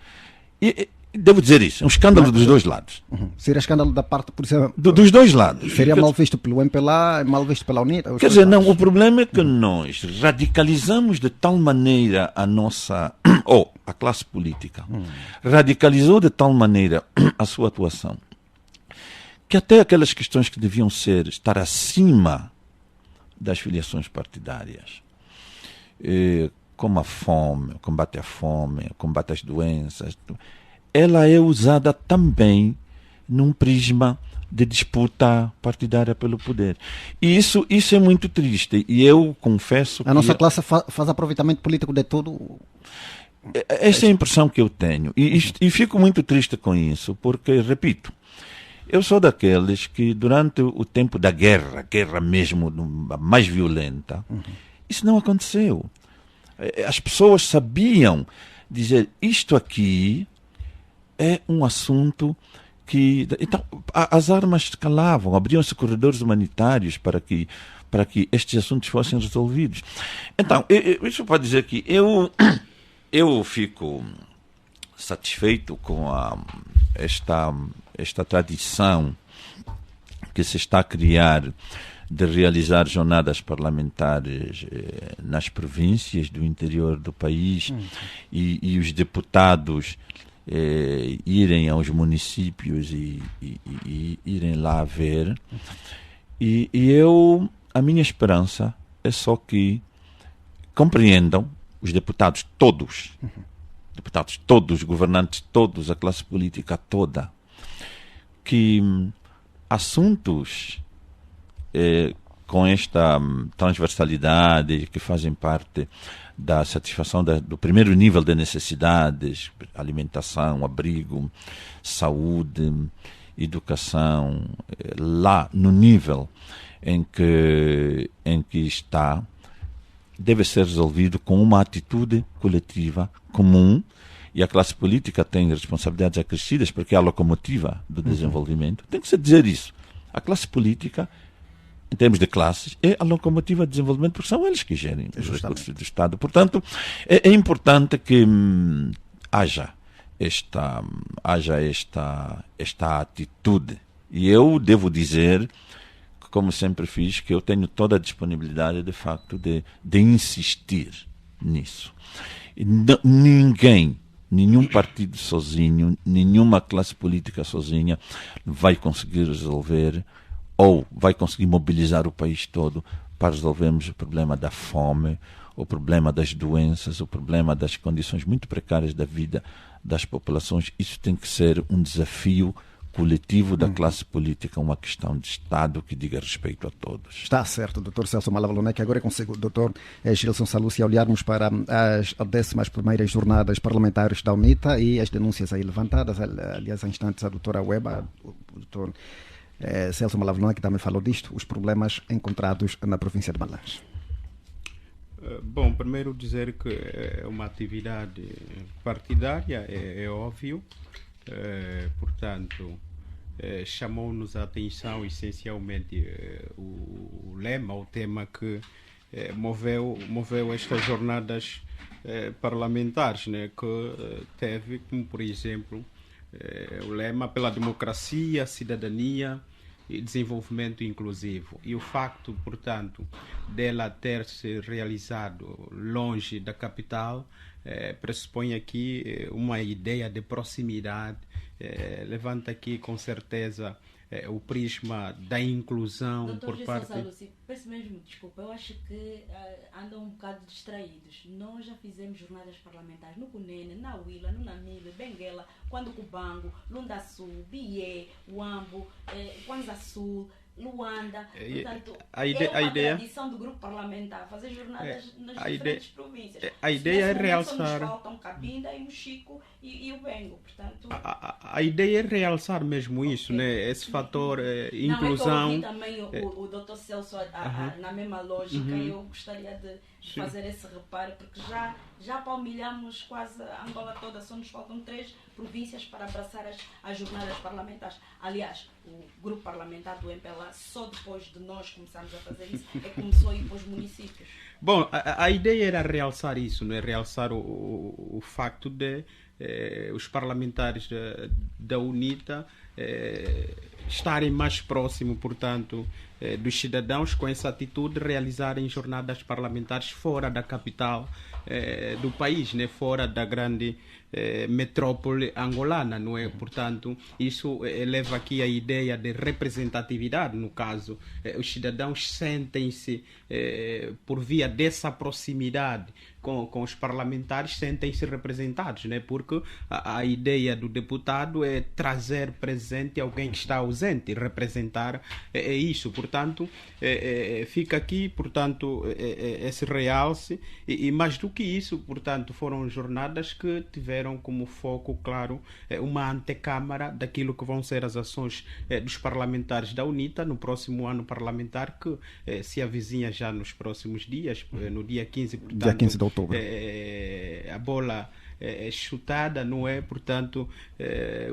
E devo dizer isso, é um escândalo dos dois lados. Seria escândalo da parte, por exemplo, dos dois lados. Seria mal visto pelo MPLA, mal visto pela UNITA? Quer dizer, não, o problema é que nós radicalizamos de tal maneira a classe política, radicalizou de tal maneira a sua atuação, que até aquelas questões que deviam estar acima das filiações partidárias, como a fome, o combate à fome, o combate às doenças, ela é usada também num prisma de disputa partidária pelo poder. E isso é muito triste. E eu confesso que... A nossa classe faz aproveitamento político de tudo. Essa é a impressão que eu tenho. E fico muito triste com isso, porque, repito, eu sou daqueles que durante o tempo da guerra mesmo mais violenta, isso não aconteceu. As pessoas sabiam dizer, isto aqui é um assunto que... Então, as armas escalavam, abriam-se corredores humanitários para que estes assuntos fossem resolvidos. Então, isso pode dizer que eu fico satisfeito com esta tradição que se está a criar de realizar jornadas parlamentares nas províncias do interior do país e os deputados irem aos municípios e irem lá ver. E a minha esperança é só que compreendam os deputados todos, governantes todos, a classe política toda, que assuntos com esta transversalidade que fazem parte da satisfação do primeiro nível de necessidades, alimentação, abrigo, saúde, educação, lá no nível em que está, deve ser resolvido com uma atitude coletiva comum, e a classe política tem responsabilidades acrescidas porque é a locomotiva do desenvolvimento. Tem que se dizer isso. A classe política, em termos de classes, é a locomotiva de desenvolvimento, porque são eles que gerem os recursos do Estado. Portanto, é importante que haja esta atitude. E eu devo dizer, como sempre fiz, que eu tenho toda a disponibilidade, de facto, de insistir nisso. Nenhum partido sozinho, nenhuma classe política sozinha vai conseguir resolver ou vai conseguir mobilizar o país todo para resolvermos o problema da fome, o problema das doenças, o problema das condições muito precárias da vida das populações. Isso tem que ser um desafio coletivo da classe política, uma questão de Estado que diga respeito a todos. Está certo, Dr. Celso Malavalonec. Agora consigo, Dr. Gilson Salluci, olharmos para as 11ª jornadas parlamentares da UNITA e as denúncias aí levantadas. Aliás, há instantes a doutora Weba, o Dr. Celso Malavalonec também falou disto, os problemas encontrados na província de Malange. Bom, primeiro dizer que é uma atividade partidária, é óbvio, portanto, chamou-nos a atenção essencialmente o lema, o tema que moveu estas jornadas parlamentares, né, que teve como, por exemplo, o lema pela democracia, cidadania e desenvolvimento inclusivo. E o facto, portanto, dela ter se realizado longe da capital pressupõe aqui uma ideia de proximidade, levanta aqui com certeza o prisma da inclusão. Doutor por parte... Salluci, peço mesmo desculpa, eu acho que andam um bocado distraídos. Nós já fizemos jornadas parlamentares no Cunene, na Huila, no Namile, Benguela, Quando Cubango, Lunda Sul, Bié, Uambo, Kwanza Sul, Luanda. Portanto, a ideia tradição do grupo parlamentar fazer jornadas nas diferentes províncias. A ideia é realçar. Só nos faltam Cabinda e Mochico e o Bengo. Portanto, a ideia é realçar mesmo isso, né? Esse fator inclusão. Eu ouvi também o Dr. Celso na mesma lógica. Eu gostaria de fazer esse reparo, porque já palmilhamos quase a Angola toda, só nos faltam 3 províncias para abraçar as jornadas parlamentares. Aliás, o grupo parlamentar do MPLA, só depois de nós começarmos a fazer isso, é que começou a ir para os municípios. Bom, a ideia era realçar isso, não é? Realçar o facto de os parlamentares da UNITA estarem mais próximos, portanto, dos cidadãos, com essa atitude, realizarem jornadas parlamentares fora da capital do país, né? Fora da grande metrópole angolana, não é? Portanto, isso leva aqui a ideia de representatividade, no caso. Os cidadãos sentem-se, por via dessa proximidade com os parlamentares, sentem-se representados, né? Porque a ideia do deputado é trazer presente alguém que está ausente, representar isso. Portanto, fica aqui, portanto, esse realce, e mais do que isso, portanto, foram jornadas que tiveram como foco, claro, uma antecâmara daquilo que vão ser as ações dos parlamentares da UNITA no próximo ano parlamentar, que se avizinha já nos próximos dias, no dia 15, portanto, dia 15 de outubro. A bola é chutada, não é? Portanto,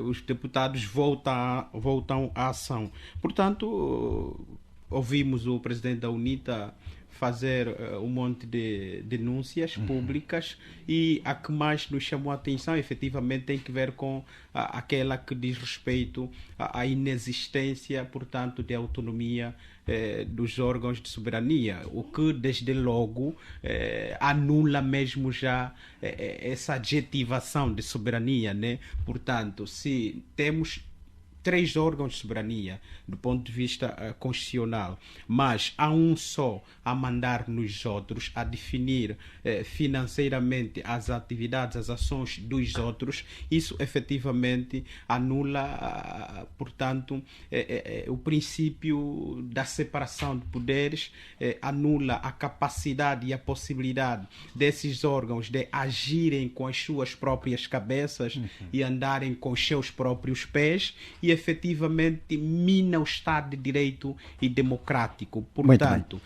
os deputados voltam à ação. Portanto, ouvimos o presidente da UNITA fazer um monte de denúncias públicas, e a que mais nos chamou a atenção efetivamente tem que ver com aquela que diz respeito à inexistência, portanto, de autonomia dos órgãos de soberania, o que desde logo anula mesmo já essa adjetivação de soberania, né? Portanto, se temos 3 órgãos de soberania do ponto de vista constitucional, mas há um só a mandar nos outros, a definir financeiramente as atividades, as ações dos outros, isso efetivamente anula, portanto, o princípio da separação de poderes, anula a capacidade e a possibilidade desses órgãos de agirem com as suas próprias cabeças e andarem com os seus próprios pés, e efetivamente mina o Estado de Direito e democrático. Portanto,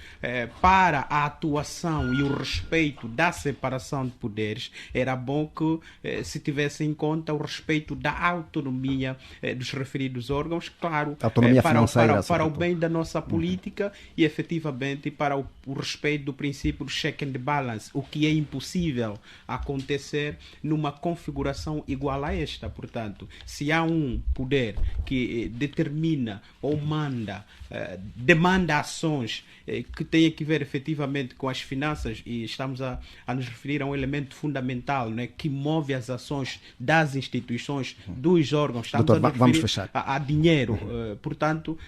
para a atuação e o respeito da separação de poderes, era bom que se tivesse em conta o respeito da autonomia dos referidos órgãos, claro, para o bem da nossa política e efetivamente para o respeito do princípio do check and balance, o que é impossível acontecer numa configuração igual a esta. Portanto, se há um poder que determina ou demanda ações que têm que ver efetivamente com as finanças, e estamos a nos referir a um elemento fundamental, né, que move as ações das instituições, dos órgãos, estamos a nos referir a dinheiro. Portanto,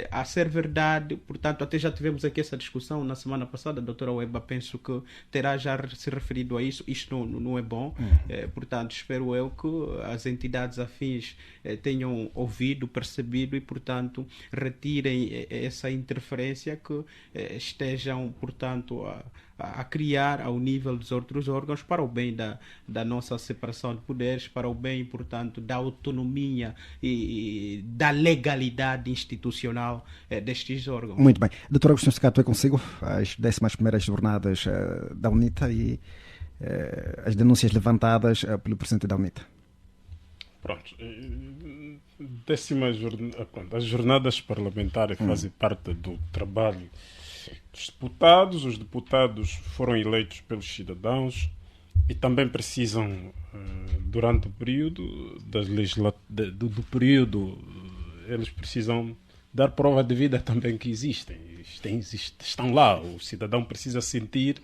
a ser verdade, portanto, até já tivemos aqui essa discussão na semana passada, a doutora Weba, penso que terá já se referido a isso. Isto não é bom. Portanto, espero eu que as entidades afins tenham ouvido, percebido e, portanto, retirem essa interferência que estejam, portanto, a criar ao nível dos outros órgãos, para o bem da nossa separação de poderes, para o bem, portanto, da autonomia e da legalidade institucional destes órgãos. Muito bem. Doutor Agostinho Secato, é consigo as 11ª jornadas da UNITA e as denúncias levantadas pelo presidente da UNITA. Pronto. As jornadas parlamentares fazem parte do trabalho dos deputados. Os deputados foram eleitos pelos cidadãos e também precisam, durante o período do período, eles precisam dar prova de vida também que existem. Estão lá. O cidadão precisa sentir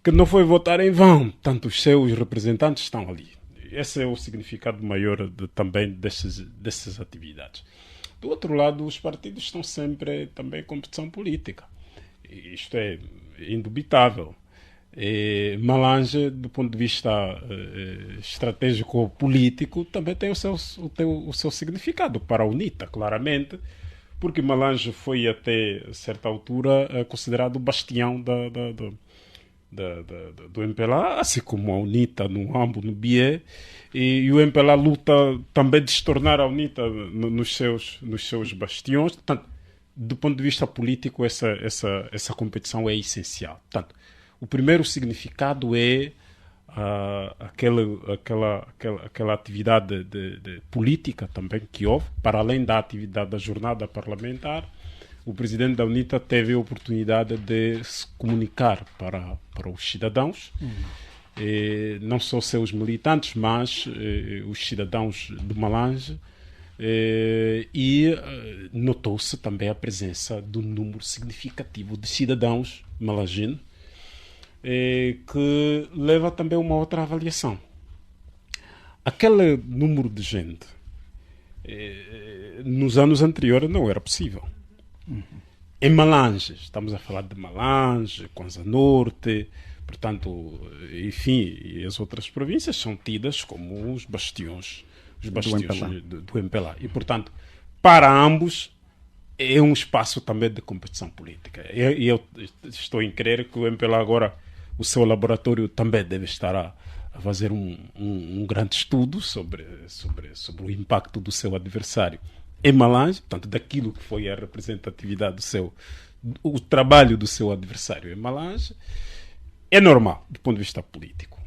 que não foi votar em vão. Tanto os seus representantes estão ali. Esse é o significado maior também dessas atividades. Do outro lado, os partidos estão sempre também em competição política. Isto é indubitável. Malange, do ponto de vista estratégico político, também tem o seu significado para a UNITA, claramente, porque Malange foi até certa altura considerado o bastião do MPLA, assim como a UNITA no AMBO, no BIE, e o MPLA luta também de se tornar a UNITA nos seus bastiões. Portanto, do ponto de vista político, essa competição é essencial. Portanto, o primeiro significado é aquela atividade de política também que houve, para além da atividade da jornada parlamentar. O presidente da UNITA teve a oportunidade de se comunicar para os cidadãos, não só seus militantes, mas os cidadãos de Malange, e notou-se também a presença de um número significativo de cidadãos malanginos, que leva também a uma outra avaliação. Aquele número de gente nos anos anteriores não era possível. Em Malange, estamos a falar de Malange, Kwanza Norte, portanto, enfim, e as outras províncias são tidas como os bastiões do MPLA. E, portanto, para ambos é um espaço também de competição política. E eu estou em crer que o MPLA agora, o seu laboratório também deve estar a fazer um grande estudo sobre o impacto do seu adversário em Malange, portanto, daquilo que foi a representatividade o trabalho do seu adversário em Malange. É normal, do ponto de vista político.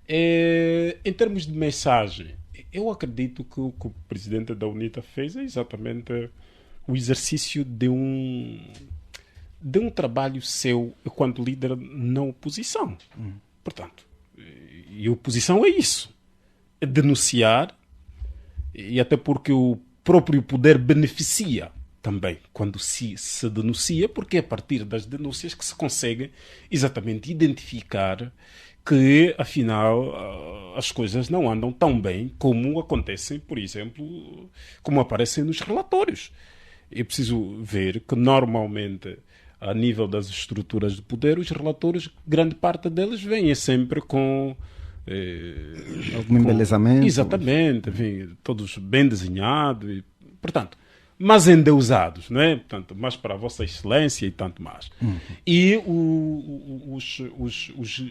Em termos de mensagem, eu acredito que o que o presidente da UNITA fez é exatamente o exercício de um trabalho seu enquanto líder na oposição. Portanto, e a oposição é isso. É denunciar, e até porque o próprio poder beneficia também quando se denuncia, porque é a partir das denúncias que se consegue exatamente identificar que, afinal, as coisas não andam tão bem como acontecem, por exemplo, como aparecem nos relatórios. É preciso ver que, normalmente, a nível das estruturas de poder, os relatórios, grande parte deles vêm sempre com... algum embelezamento. Exatamente, enfim, todos bem desenhados, e, portanto, mas endeusados, não é? Portanto, mais para a Vossa Excelência e tanto mais. E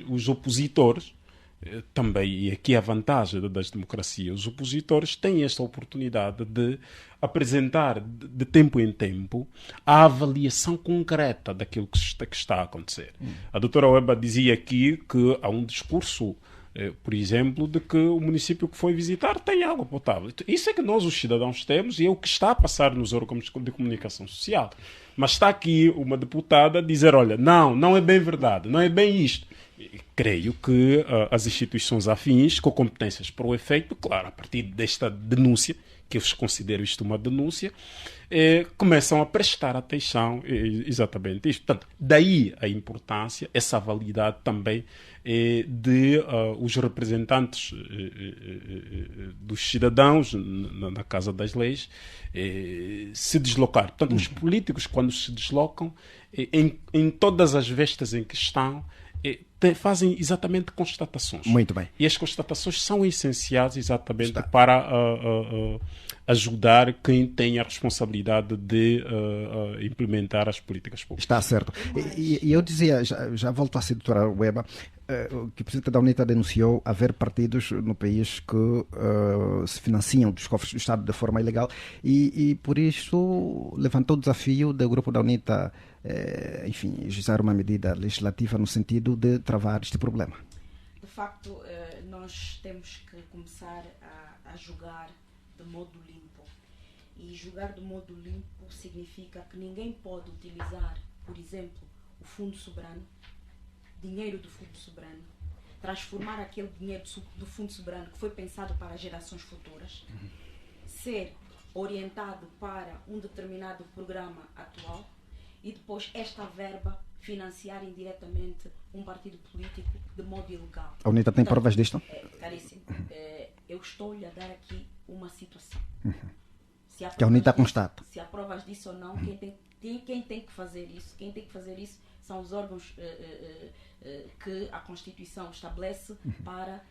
os opositores, também, e aqui a vantagem das democracias, os opositores têm esta oportunidade de apresentar de tempo em tempo a avaliação concreta daquilo que está a acontecer. A doutora Weba dizia aqui que há um discurso, por exemplo, de que o município que foi visitar tem água potável. Isso é que nós, os cidadãos, temos, e é o que está a passar nos órgãos de comunicação social. Mas está aqui uma deputada a dizer, olha, não é bem verdade, não é bem isto. Creio que as instituições afins, com competências para o efeito, claro, a partir desta denúncia, que eu considero isto uma denúncia, começam a prestar atenção exatamente isto. Portanto, daí a importância, essa validade também de os representantes dos cidadãos na Casa das Leis se deslocar. Portanto, os políticos, quando se deslocam, em todas as vestes em que estão, fazem exatamente constatações. Muito bem. E as constatações são essenciais exatamente para ajudar quem tem a responsabilidade de implementar as políticas públicas. Está certo. E eu dizia, já volto a ser doutora Weba, que o Presidente da UNITA denunciou haver partidos no país que se financiam dos cofres do Estado de forma ilegal e por isso levantou o desafio do grupo da UNITA, enfim, ajuizar uma medida legislativa no sentido de travar este problema. De facto, nós temos que começar a jogar de modo limpo. E jogar de modo limpo significa que ninguém pode utilizar, por exemplo, o Fundo Soberano, dinheiro do Fundo Soberano, transformar aquele dinheiro do Fundo Soberano que foi pensado para gerações futuras, ser orientado para um determinado programa atual e depois esta verba financiar indiretamente um partido político de modo ilegal. A UNITA tem provas disto? Caríssimo, eu estou-lhe a dar aqui uma situação. Que a UNITA constata. Se há provas disso ou não, quem tem que fazer isso? Quem tem que fazer isso são os órgãos que a Constituição estabelece para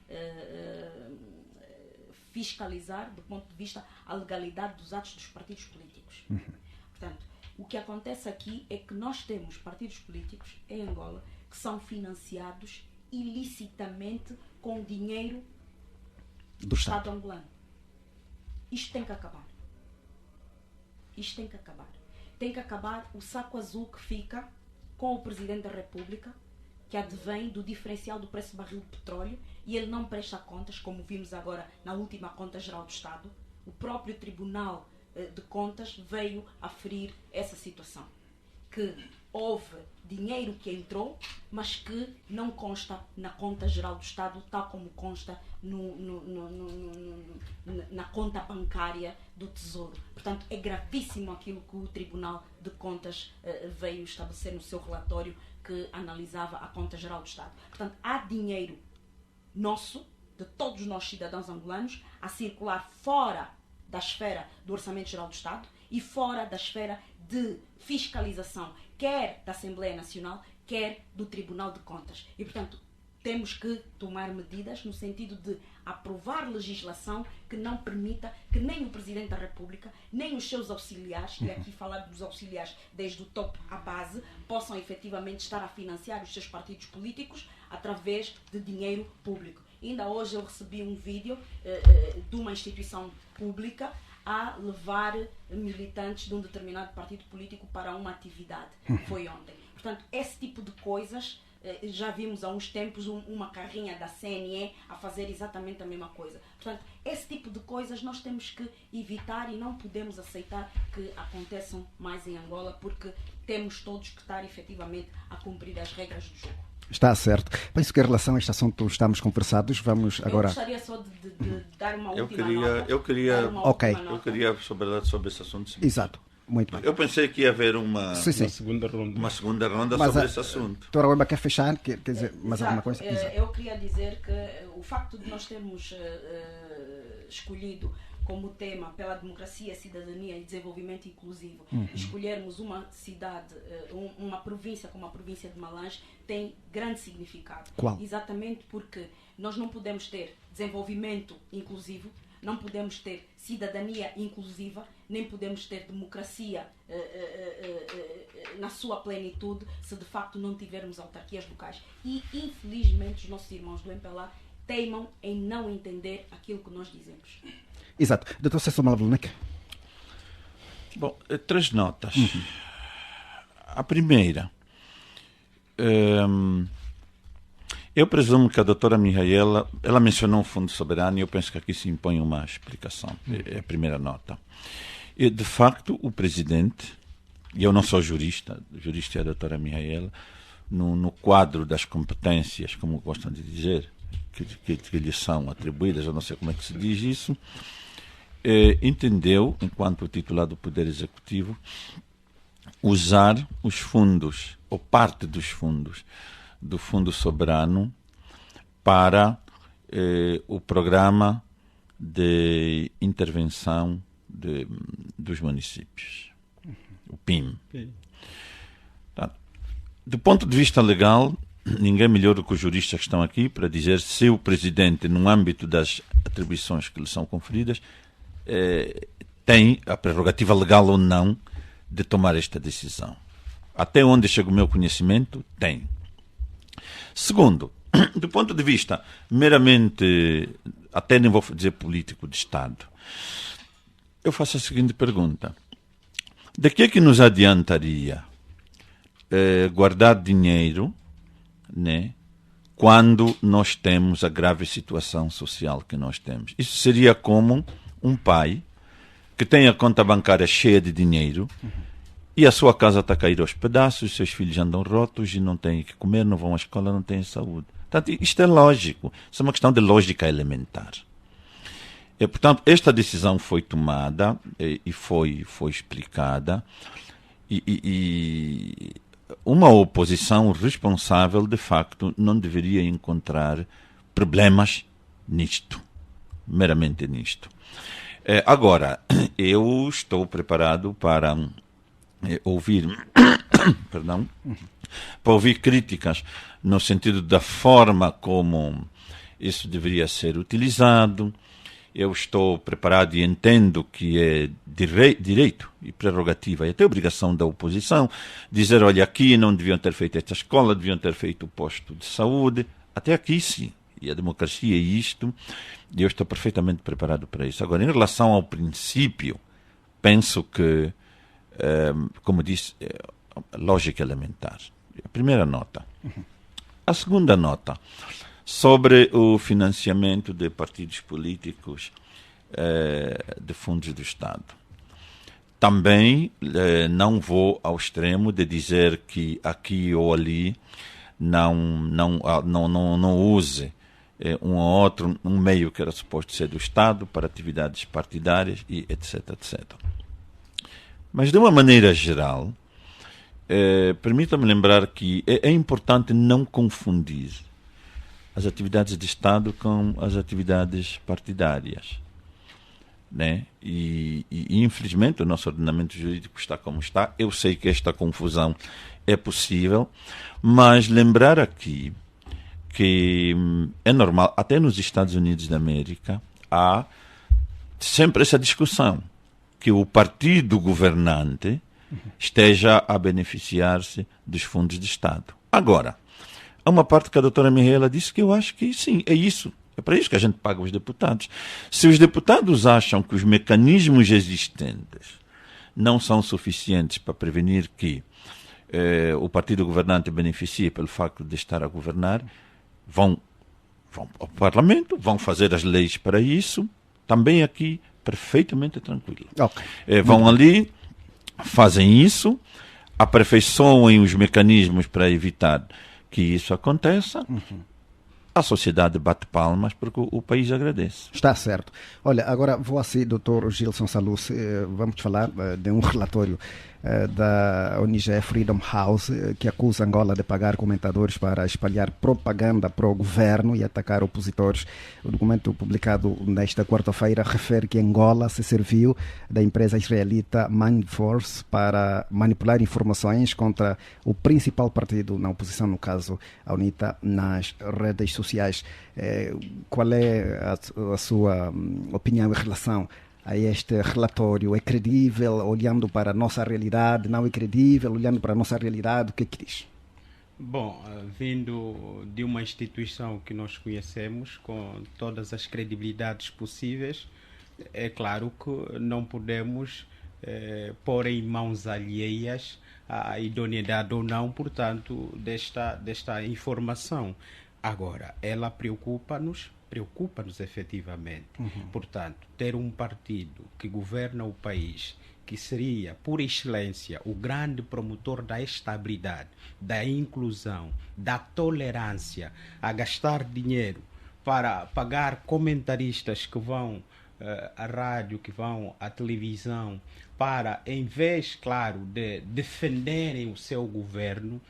fiscalizar, do ponto de vista, a legalidade dos atos dos partidos políticos. Portanto, o que acontece aqui é que nós temos partidos políticos em Angola que são financiados ilicitamente com dinheiro do Estado angolano. Isto tem que acabar. Isto tem que acabar. Tem que acabar o saco azul que fica com o Presidente da República, que advém do diferencial do preço do barril de petróleo, e ele não presta contas, como vimos agora na última Conta Geral do Estado. O próprio Tribunal de Contas veio aferir essa situação, que houve dinheiro que entrou, mas que não consta na Conta Geral do Estado, tal como consta na conta bancária do Tesouro. Portanto, é gravíssimo aquilo que o Tribunal de Contas veio estabelecer no seu relatório que analisava a Conta Geral do Estado. Portanto, há dinheiro nosso, de todos nós cidadãos angolanos, a circular fora da esfera do Orçamento Geral do Estado e fora da esfera de fiscalização, quer da Assembleia Nacional, quer do Tribunal de Contas. E, portanto, temos que tomar medidas no sentido de aprovar legislação que não permita que nem o Presidente da República, nem os seus auxiliares, e aqui falar dos auxiliares desde o topo à base, possam efetivamente estar a financiar os seus partidos políticos através de dinheiro público. Ainda hoje eu recebi um vídeo de uma instituição pública a levar militantes de um determinado partido político para uma atividade. Foi ontem. Portanto, esse tipo de coisas, já vimos há uns tempos uma carrinha da CNE a fazer exatamente a mesma coisa. Portanto, esse tipo de coisas nós temos que evitar e não podemos aceitar que aconteçam mais em Angola, porque temos todos que estar efetivamente a cumprir as regras do jogo. Está certo. Penso que em relação a este assunto estamos conversados. Vamos agora... Eu gostaria só de dar uma última Eu queria Ok. sobre esse assunto. Sim. Exato. Muito bem. Eu pensei que ia haver uma Sim, sim. Segunda ronda. segunda ronda Mas sobre esse assunto. Doutora Weba quer fechar? Quer dizer mais Exato. alguma coisa? Exato. Eu queria dizer que o facto de nós termos escolhido como tema pela democracia, cidadania e desenvolvimento inclusivo, escolhermos uma cidade, uma província como a província de Malange, tem grande significado. Qual? Exatamente porque nós não podemos ter desenvolvimento inclusivo, não podemos ter cidadania inclusiva, nem podemos ter democracia na sua plenitude se de facto não tivermos autarquias locais. E infelizmente os nossos irmãos do MPLA teimam em não entender aquilo que nós dizemos. Exato. Doutor Celso Malavunanek. Bom, 3 notas. A primeira, eu presumo que a doutora Mihaela, ela mencionou um fundo soberano e eu penso que aqui se impõe uma explicação. É a primeira nota. E, de facto, o presidente, e eu não sou jurista, jurista é a doutora Mihaela, no quadro das competências, como gostam de dizer, que lhe são atribuídas, eu não sei como é que se diz isso, entendeu, enquanto titular do Poder Executivo, usar os fundos, ou parte dos fundos, do Fundo Soberano para o programa de intervenção dos municípios, o PIM. Do ponto de vista legal, ninguém melhor do que os juristas que estão aqui para dizer se o presidente, no âmbito das atribuições que lhe são conferidas, tem a prerrogativa legal ou não de tomar esta decisão. Até onde chega o meu conhecimento, tem. Segundo, do ponto de vista meramente, até nem vou dizer político de Estado, eu faço a seguinte pergunta. De que é que nos adiantaria guardar dinheiro, né, quando nós temos a grave situação social que nós temos? Isso seria como um pai que tem a conta bancária cheia de dinheiro e a sua casa está a cair aos pedaços, seus filhos andam rotos e não têm o que comer, não vão à escola, não têm saúde. Portanto, isto é lógico. Isso é uma questão de lógica elementar. E, portanto, esta decisão foi tomada e foi explicada e uma oposição responsável, de facto, não deveria encontrar problemas nisto, meramente nisto. Agora, eu estou preparado para ouvir perdão, para ouvir críticas no sentido da forma como isso deveria ser utilizado. Eu estou preparado e entendo que é direito e prerrogativa e até obrigação da oposição dizer, olha, aqui não deviam ter feito esta escola, deviam ter feito o posto de saúde. Até aqui sim. E a democracia é isto, e eu estou perfeitamente preparado para isso. Agora, em relação ao princípio, penso que, como disse, lógica elementar. A primeira nota. A segunda nota, sobre o financiamento de partidos políticos de fundos do Estado. Também não vou ao extremo de dizer que aqui ou ali não use um ou outro, um meio que era suposto ser do Estado para atividades partidárias e etc, etc. Mas, de uma maneira geral, permita-me lembrar que é importante não confundir as atividades de Estado com as atividades partidárias. Né? E, infelizmente, o nosso ordenamento jurídico está como está. Eu sei que esta confusão é possível, mas lembrar aqui que é normal, até nos Estados Unidos da América, há sempre essa discussão, que o partido governante esteja a beneficiar-se dos fundos de Estado. Agora, há uma parte que a doutora Mihaela disse que eu acho que sim, é isso. É para isso que a gente paga os deputados. Se os deputados acham que os mecanismos existentes não são suficientes para prevenir que o partido governante beneficie pelo facto de estar a governar, vão ao Parlamento, vão fazer as leis para isso, também aqui perfeitamente tranquilo. Okay. Vão ali, fazem isso, aperfeiçoam os mecanismos para evitar que isso aconteça a sociedade bate palmas porque o país agradece. Está certo. Olha, agora vou assim, Dr. Gilson Salus, vamos falar de um relatório da ONG Freedom House, que acusa Angola de pagar comentadores para espalhar propaganda para o governo e atacar opositores. O documento publicado nesta quarta-feira refere que Angola se serviu da empresa israelita Mindforce para manipular informações contra o principal partido na oposição, no caso a UNITA, nas redes sociais. Qual é a sua opinião em relação a este relatório? É credível olhando para a nossa realidade? Não é credível olhando para a nossa realidade? O que é que diz? Bom, vindo de uma instituição que nós conhecemos com todas as credibilidades possíveis, é claro que não podemos pôr em mãos alheias a idoneidade ou não, portanto, desta informação. Agora, ela preocupa-nos efetivamente. Portanto, ter um partido que governa o país, que seria, por excelência, o grande promotor da estabilidade, da inclusão, da tolerância, a gastar dinheiro para pagar comentaristas que vão à rádio, que vão à televisão, para, em vez, claro, de defenderem o seu governo,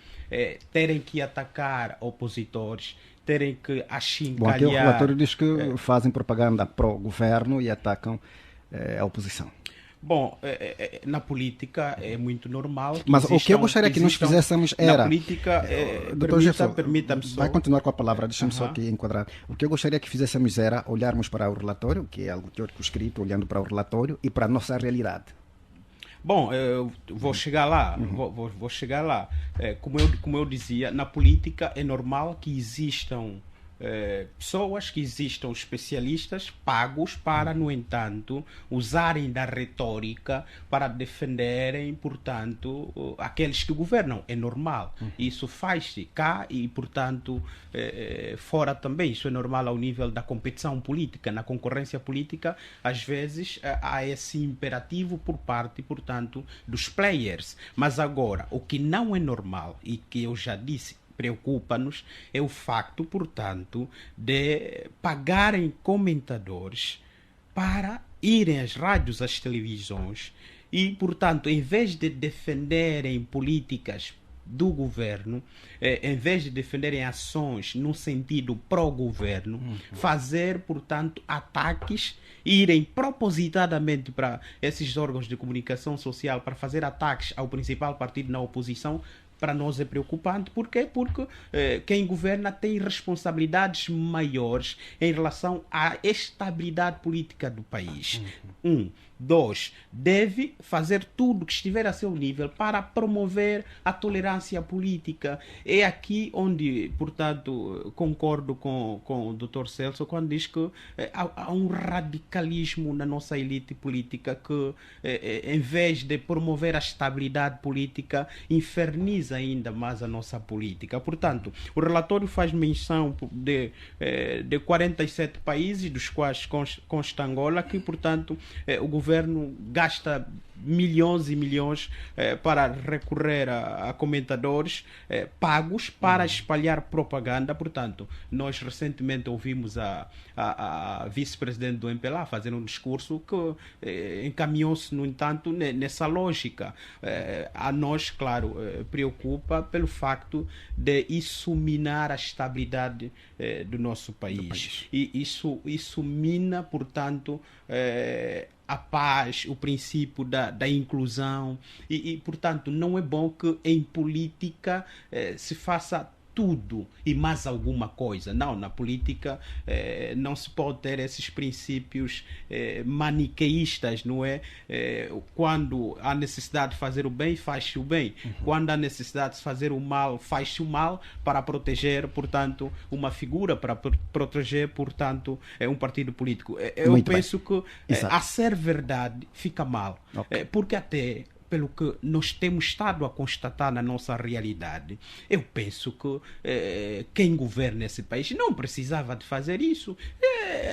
terem que atacar opositores, terem que achincalhar... Bom, aqui o relatório diz que fazem propaganda pró-governo e atacam a oposição. Bom, na política é muito normal. Mas o que eu gostaria que nós fizéssemos era... Na política, permita-me só... Vai continuar com a palavra, deixa-me só aqui enquadrar. O que eu gostaria que fizéssemos era olharmos para o relatório, que é algo teórico escrito, olhando para o relatório e para a nossa realidade. Bom, eu vou chegar lá, vou chegar lá. Como eu dizia, na política é normal que existam pessoas, que existam especialistas pagos para, no entanto, usarem da retórica para defenderem, portanto, aqueles que governam. É normal. Isso faz-se cá e, portanto, fora também. Isso é normal ao nível da competição política. Na concorrência política, às vezes, há esse imperativo por parte, portanto, dos players. Mas agora, o que não é normal e que eu já disse, preocupa-nos, é o facto, portanto, de pagarem comentadores para irem às rádios, às televisões e, portanto, em vez de defenderem políticas do governo, em vez de defenderem ações no sentido pró-governo, fazer, portanto, ataques, irem propositadamente para esses órgãos de comunicação social para fazer ataques ao principal partido na oposição. Para nós é preocupante. Por quê? Porque quem governa tem responsabilidades maiores em relação à estabilidade política do país. 2, deve fazer tudo que estiver a seu nível para promover a tolerância política. É aqui onde, portanto, concordo com o Dr. Celso quando diz que há um radicalismo na nossa elite política que, em vez de promover a estabilidade política, inferniza ainda mais a nossa política. Portanto, o relatório faz menção de 47 países, dos quais consta Angola, que, portanto, o governo gasta milhões e milhões para recorrer a comentadores pagos para espalhar propaganda. Portanto, nós recentemente ouvimos a vice-presidente do MPLA fazer um discurso que encaminhou-se, no entanto, nessa lógica. A nós, claro, preocupa pelo facto de isso minar a estabilidade do nosso país. E isso mina, portanto, a paz, o princípio da inclusão e, portanto, não é bom que em política se faça tudo e mais alguma coisa. Não, na política não se pode ter esses princípios maniqueístas, não é? Quando há necessidade de fazer o bem, faz-se o bem. Quando há necessidade de fazer o mal, faz-se o mal para proteger, portanto, uma figura, para proteger, portanto, um partido político. Eu penso que, a ser verdade, fica mal. Okay. Porque até pelo que nós temos estado a constatar na nossa realidade, eu penso que quem governa esse país não precisava de fazer isso.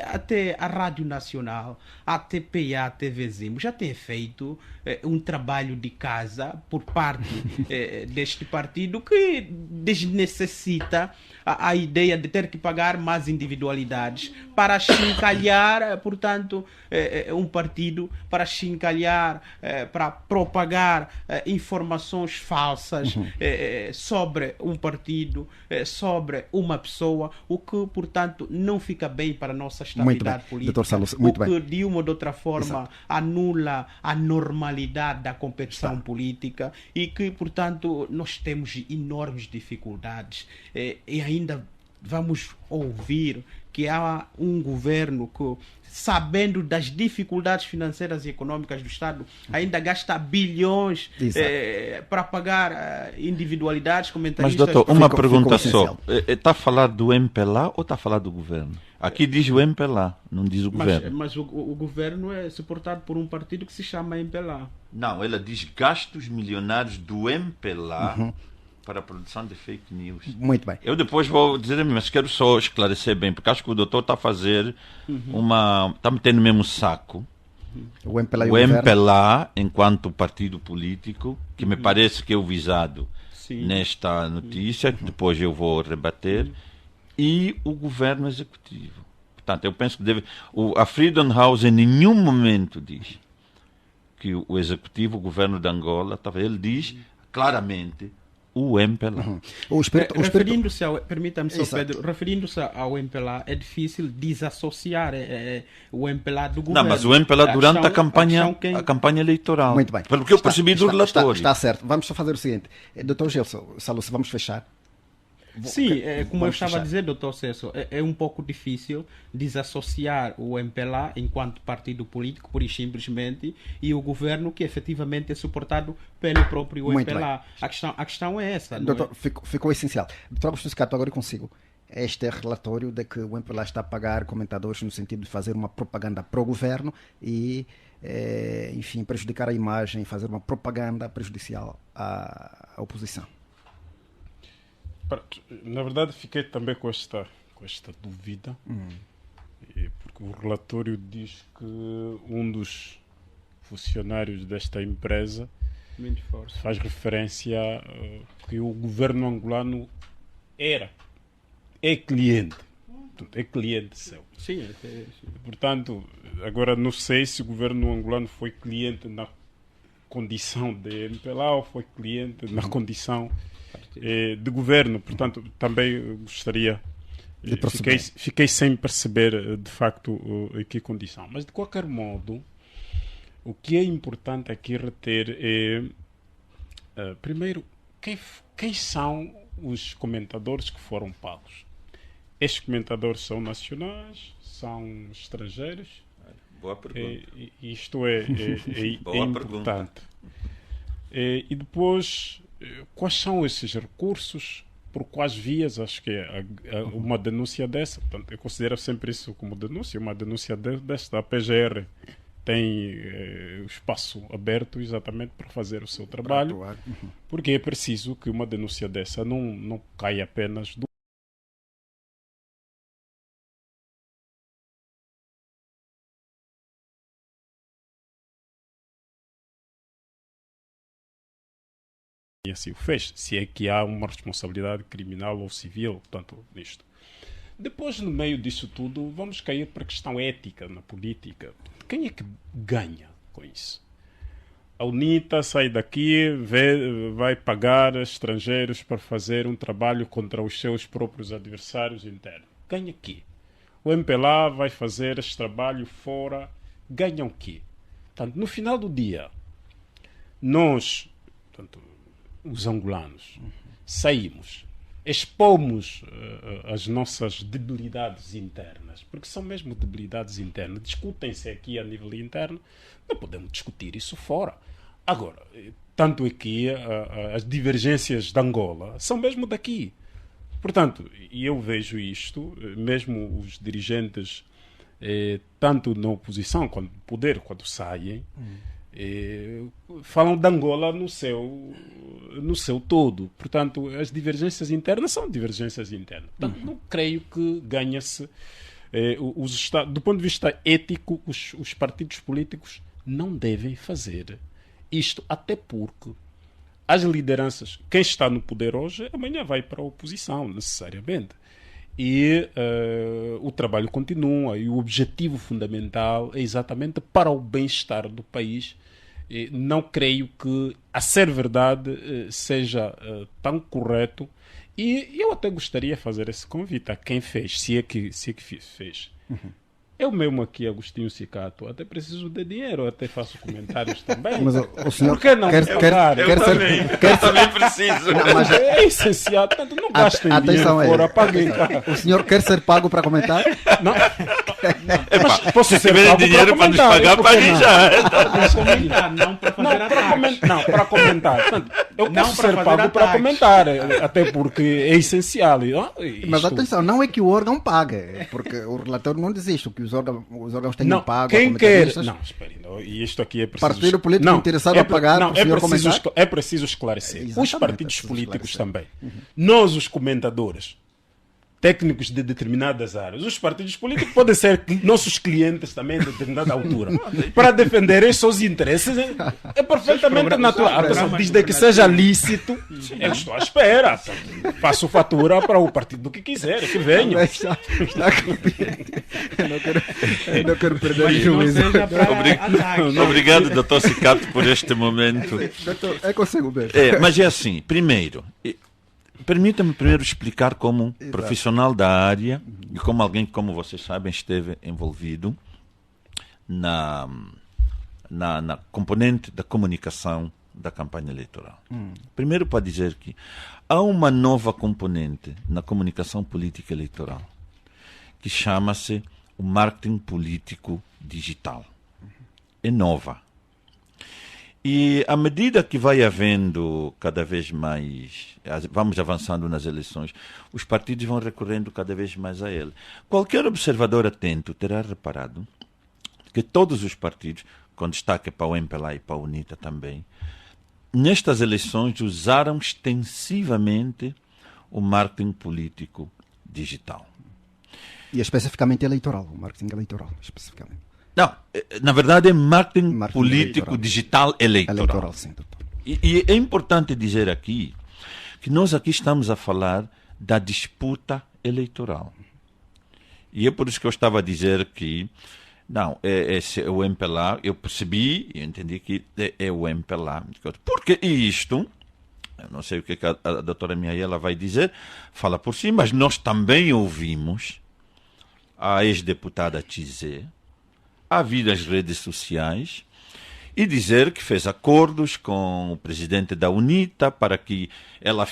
até a Rádio Nacional, a TPA, a TV Zimo, já tem feito um trabalho de casa por parte deste partido que desnecessita a ideia de ter que pagar mais individualidades para chincalhar, portanto, um partido, para chincalhar, para propagar informações falsas sobre um partido, sobre uma pessoa, o que, portanto, não fica bem para a nossa estabilidade política. Dr. Salus, muito o que, bem. de uma ou de outra forma, Exato. anula a normalidade da competição política e que, portanto, nós temos enormes dificuldades e ainda vamos ouvir que há um governo que, sabendo das dificuldades financeiras e econômicas do Estado, ainda gasta bilhões para pagar individualidades, Mas, comentaristas. doutor, uma Ficou pergunta só. essencial. Está a falar do MPLA ou está a falar do governo? Aqui diz o MPLA, não diz o governo. Mas o governo é suportado por um partido que se chama MPLA. Não, ela diz gastos milionários do MPLA para a produção de fake news. Muito bem. Eu depois vou dizer, mas quero só esclarecer bem, porque acho que o doutor está a fazer está metendo no mesmo saco O MPLA, e o governo. MPLA enquanto partido político, que me parece que é o visado Sim. nesta notícia, que depois eu vou rebater, e o governo executivo. Portanto, eu penso que a Freedom House em nenhum momento diz que o executivo, o governo de Angola, ele diz claramente o MPLA. O espírito, Referindo-se ao, permita-me só, Exato. Pedro, referindo-se ao MPLA, é difícil desassociar o MPLA do governo. Não, mas o MPLA durante a campanha eleitoral. Muito bem. Pelo que eu percebi do relatório. Está certo. Vamos só fazer o seguinte. Dr. Gelson, Salus, vamos fechar? Sim, como eu Vamos estava fechar. a dizer, doutor César, é um pouco difícil desassociar o MPLA enquanto partido político, por simplesmente, e o governo que efetivamente é suportado pelo próprio Muito MPLA. A questão é essa. Não Doutor, é? ficou essencial. Doutor Augusto Secato, agora eu consigo. Este é relatório de que o MPLA está a pagar comentadores no sentido de fazer uma propaganda pró-governo e, enfim, prejudicar a imagem, fazer uma propaganda prejudicial à oposição. Na verdade, fiquei também com esta dúvida, porque o relatório diz que um dos funcionários desta empresa Muito forte. faz referência que o governo angolano é cliente. Portanto, é cliente seu. Sim, Portanto, agora não sei se o governo angolano foi cliente na condição de MPLA ou foi cliente na condição de governo. Portanto, também gostaria... De perceber. Fiquei sem perceber, de facto, em que condição. Mas, de qualquer modo, o que é importante aqui reter é, primeiro, quem são os comentadores que foram pagos? Estes comentadores são nacionais, são estrangeiros? Boa pergunta. Isto é Boa importante. E depois, quais são esses recursos? Por quais vias? Acho que uma denúncia dessa, portanto, eu considero sempre isso como denúncia. Uma denúncia desta, a PGR tem o espaço aberto exatamente para fazer o seu trabalho, porque é preciso que uma denúncia dessa não caia apenas do e assim o fez, se é que há uma responsabilidade criminal ou civil, portanto, nisto. Depois, no meio disso tudo, vamos cair para a questão ética na política. Quem é que ganha com isso? A UNITA sai daqui, vai pagar estrangeiros para fazer um trabalho contra os seus próprios adversários internos. Ganha o quê? O MPLA vai fazer este trabalho fora, ganham o quê? Portanto, no final do dia, nós, portanto, os angolanos, saímos, expomos as nossas debilidades internas, porque são mesmo debilidades internas, discutem-se aqui a nível interno, não podemos discutir isso fora. Agora, tanto aqui, as divergências de Angola são mesmo daqui. Portanto, e eu vejo isto, mesmo os dirigentes, tanto na oposição quanto no poder, quando saem, falam de Angola no seu todo. Portanto, as divergências internas são divergências internas. Portanto, não creio que ganha-se do ponto de vista ético, os partidos políticos não devem fazer isto, até porque as lideranças, quem está no poder hoje, amanhã vai para a oposição, necessariamente. E o trabalho continua, e o objetivo fundamental é exatamente para o bem-estar do país. E não creio que, a ser verdade, seja tão correto. E eu até gostaria de fazer esse convite a quem fez, se é que fez. Eu mesmo aqui, Agostinho Cicato, até preciso de dinheiro, até faço comentários também. Mas o senhor por que não pagar? Eu também preciso. Não, mas É essencial, tanto não gastem dinheiro fora, paguem cá. o senhor quer ser pago para comentar? Não. Mas posso Se ser tiverem pago dinheiro para nos pagar, por que paguem não? já. Para comentar, não para fazer ataques. Para comentar. Portanto, eu Não posso para ser fazer pago para ataques. comentar, até porque é essencial. Mas Isto- atenção, não é que o órgão pague, porque o relator não diz isto, que os órgãos tenham Não, pago. quem a quer. comentaristas. Não, espere, não, e isto aqui é preciso. Partido político interessado a pagar Não, para o senhor é preciso esclarecer. Os Exatamente, partidos é preciso políticos esclarecer. também. Nós, os comentadores, técnicos de determinadas áreas, os partidos políticos podem ser nossos clientes também de determinada altura. Para defender os seus interesses é perfeitamente natural. Atenção, desde que seja lícito, eu estou à espera. Faço fatura para o partido que quiser, que venha. Está compreendendo. Eu não quero perder o Mas não juízo. seja para ataques. Obrigado, Dr. Cicato, por este momento. Doutor, é consigo mesmo. Mas é assim, primeiro, permita-me primeiro explicar como profissional da área e como alguém que, como vocês sabem, esteve envolvido na componente da comunicação da campanha eleitoral. Primeiro, para dizer que há uma nova componente na comunicação política eleitoral que chama-se o marketing político digital. É nova. E à medida que vai havendo cada vez mais, vamos avançando nas eleições, os partidos vão recorrendo cada vez mais a ele. Qualquer observador atento terá reparado que todos os partidos, com destaque para o MPLA e para a UNITA também, nestas eleições usaram extensivamente o marketing político digital. E especificamente eleitoral, o marketing eleitoral, especificamente. Não, na verdade é marketing político eleitoral. digital eleitoral. Eleitoral, sim, doutor. E é importante dizer aqui que nós aqui estamos a falar da disputa eleitoral. E é por isso que eu estava a dizer que não, é o MPLA, eu percebi, eu entendi que é o MPLA. Porque isto, eu não sei o que a doutora Miaela vai dizer, fala por si, mas nós também ouvimos a ex-deputada Tizé a vir às redes sociais e dizer que fez acordos com o presidente da UNITA para que ela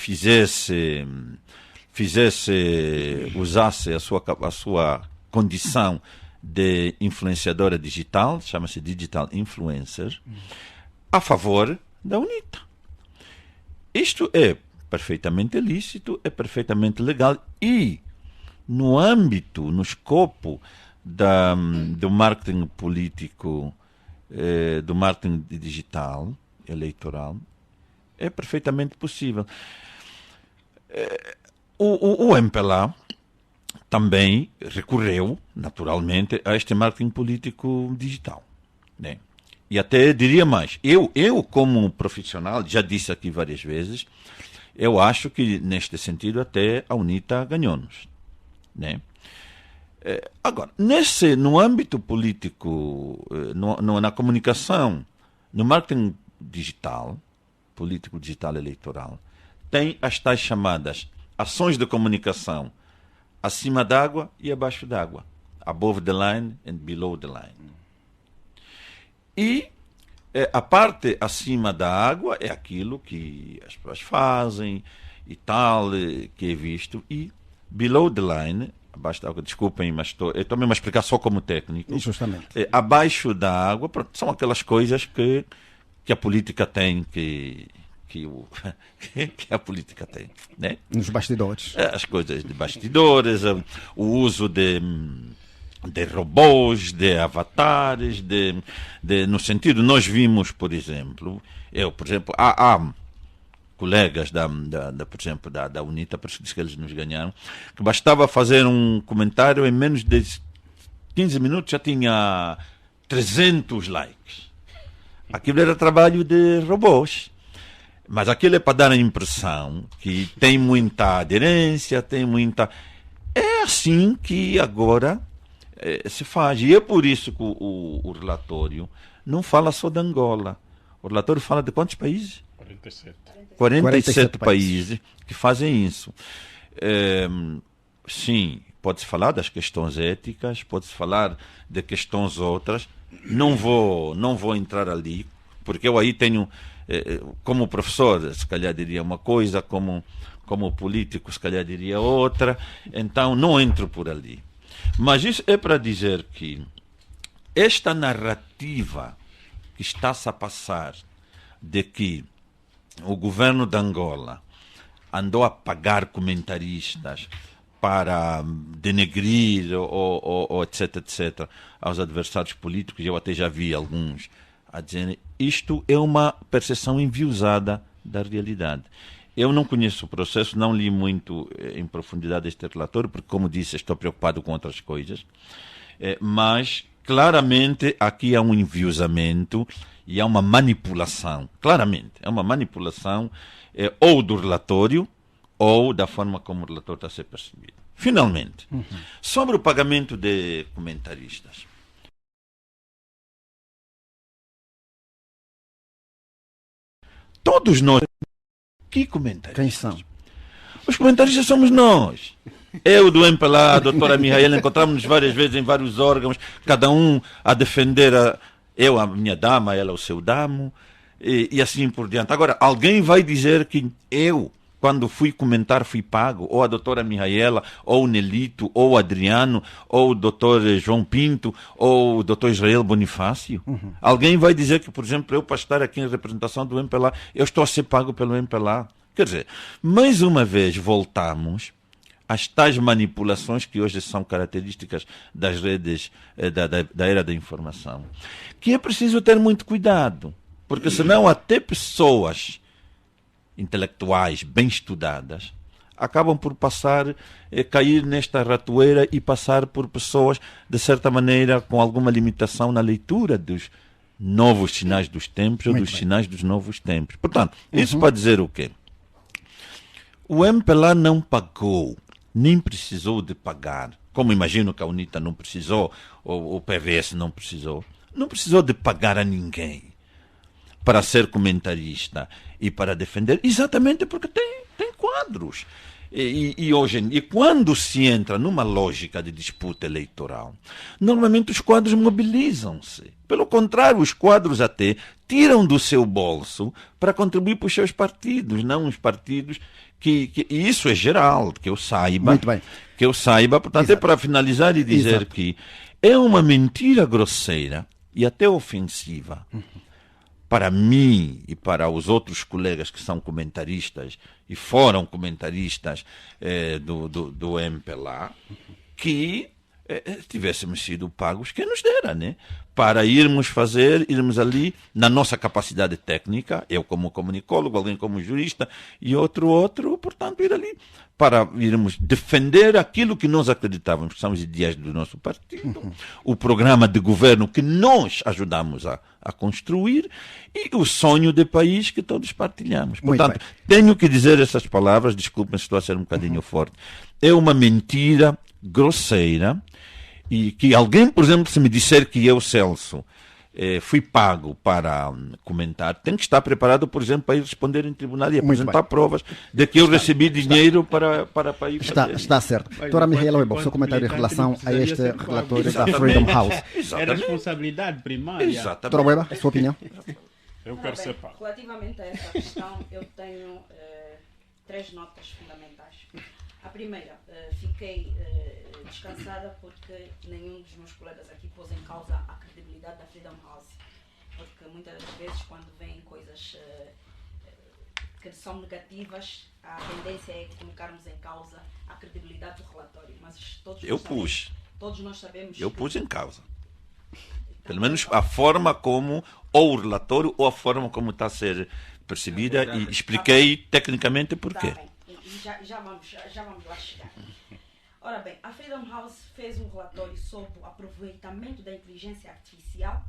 usasse a sua condição de influenciadora digital, chama-se Digital Influencer, a favor da UNITA. Isto é perfeitamente lícito, é perfeitamente legal e no âmbito, no escopo do marketing político, do marketing digital, eleitoral, é perfeitamente possível. O MPLA também recorreu, naturalmente, a este marketing político digital, né? E até diria mais, eu como profissional, já disse aqui várias vezes, eu acho que neste sentido até a UNITA ganhou-nos, né? Agora, no âmbito político, na comunicação, no marketing digital, político digital eleitoral, tem as tais chamadas ações de comunicação acima d'água e abaixo d'água. Above the line and below the line. E a parte acima da água é aquilo que as pessoas fazem e tal, que é visto. E below the line, abaixo da água, desculpem, mas eu estou mesmo a explicar só como técnico. Justamente. Abaixo da água, pronto, são aquelas coisas que a política tem, que a política tem, né? Nos bastidores. As coisas de bastidores, o uso de robôs, de avatares, no sentido, nós vimos, por exemplo, há colegas por exemplo, da UNITA, por isso que eles nos ganharam, que bastava fazer um comentário em menos de 15 minutos já tinha 300 likes. Aquilo era trabalho de robôs. Mas aquilo é para dar a impressão que tem muita aderência, tem muita... É assim que agora se faz. E é por isso que o relatório não fala só de Angola. O relatório fala de quantos países? 47 países que fazem isso. Sim, pode-se falar das questões éticas, pode-se falar de questões outras. Não vou entrar ali, porque eu aí tenho... como professor, se calhar diria uma coisa, como político, se calhar diria outra, então não entro por ali. Mas isso é para dizer que esta narrativa que está-se a passar de que o governo de Angola andou a pagar comentaristas para denegrir ou etc, etc, aos adversários políticos, eu até já vi alguns a dizer isto é uma percepção enviosada da realidade. Eu não conheço o processo, não li muito em profundidade este relatório, porque, como disse, estou preocupado com outras coisas, mas claramente aqui há um enviosamento e há uma manipulação, claramente, é uma manipulação ou do relatório ou da forma como o relatório está a ser percebido. Finalmente, sobre o pagamento de comentaristas. Todos nós. Que comentaristas? Quem são? Os comentaristas somos nós. Eu do MPLA, a doutora Mihaela, encontramos-nos várias vezes em vários órgãos, cada um a defender, eu a minha dama, ela o seu damo, e assim por diante. Agora, alguém vai dizer que eu, quando fui comentar, fui pago, ou a doutora Mihaela, ou o Nelito, ou o Adriano, ou o doutor João Pinto, ou o doutor Israel Bonifácio? Alguém vai dizer que, por exemplo, eu para estar aqui em representação do MPLA, eu estou a ser pago pelo MPLA? Quer dizer, mais uma vez voltamos às tais manipulações que hoje são características das redes, da era da informação, que é preciso ter muito cuidado, porque senão até pessoas intelectuais bem estudadas acabam por passar, cair nesta ratoeira e passar por pessoas, de certa maneira, com alguma limitação na leitura dos novos sinais dos tempos ou dos sinais dos novos tempos. Portanto, isso para dizer o quê? O MPLA não pagou, nem precisou de pagar, como imagino que a UNITA não precisou, ou o PRS não precisou de pagar a ninguém para ser comentarista e para defender, exatamente porque tem quadros. E quando se entra numa lógica de disputa eleitoral, normalmente os quadros mobilizam-se. Pelo contrário, os quadros até tiram do seu bolso para contribuir para os seus partidos, não os partidos e isso é geral, que eu saiba. Muito bem. Que eu saiba, portanto, é para finalizar e dizer que é uma mentira grosseira e até ofensiva para mim e para os outros colegas que são comentaristas e foram comentaristas do MPLA, que tivéssemos sido pagos, quem nos dera, né? Para irmos ali na nossa capacidade técnica, eu como comunicólogo, alguém como jurista e outro, portanto, ir ali para irmos defender aquilo que nós acreditávamos que são os ideais do nosso partido, o programa de governo que nós ajudamos a construir e o sonho de país que todos partilhamos. Portanto, tenho que dizer essas palavras, desculpem se estou a ser um bocadinho forte, é uma mentira grosseira. E que alguém, por exemplo, se me disser que eu, Celso, fui pago para comentar, tem que estar preparado, por exemplo, para ir responder em tribunal e apresentar provas de que eu recebi dinheiro para ir fazer. Está certo. Doutora Mihaela Webo, seu comentário em relação a este relatório da Freedom House. É responsabilidade primária. Exatamente. Doutora Webo, a sua opinião? Eu quero ser pago. Relativamente a essa questão, eu tenho 3 notas fundamentais. A primeira, fiquei descansada porque nenhum dos meus colegas aqui pôs em causa a credibilidade da Freedom House. Porque muitas das vezes, quando vêm coisas que são negativas, a tendência é colocarmos em causa a credibilidade do relatório. Mas todos nós sabemos. Eu pus em causa. Pelo menos a forma como, ou o relatório, ou a forma como está a ser percebida, e expliquei tecnicamente porquê. Tá bem. Já vamos lá chegar. Ora bem, a Freedom House fez um relatório sobre o aproveitamento da inteligência artificial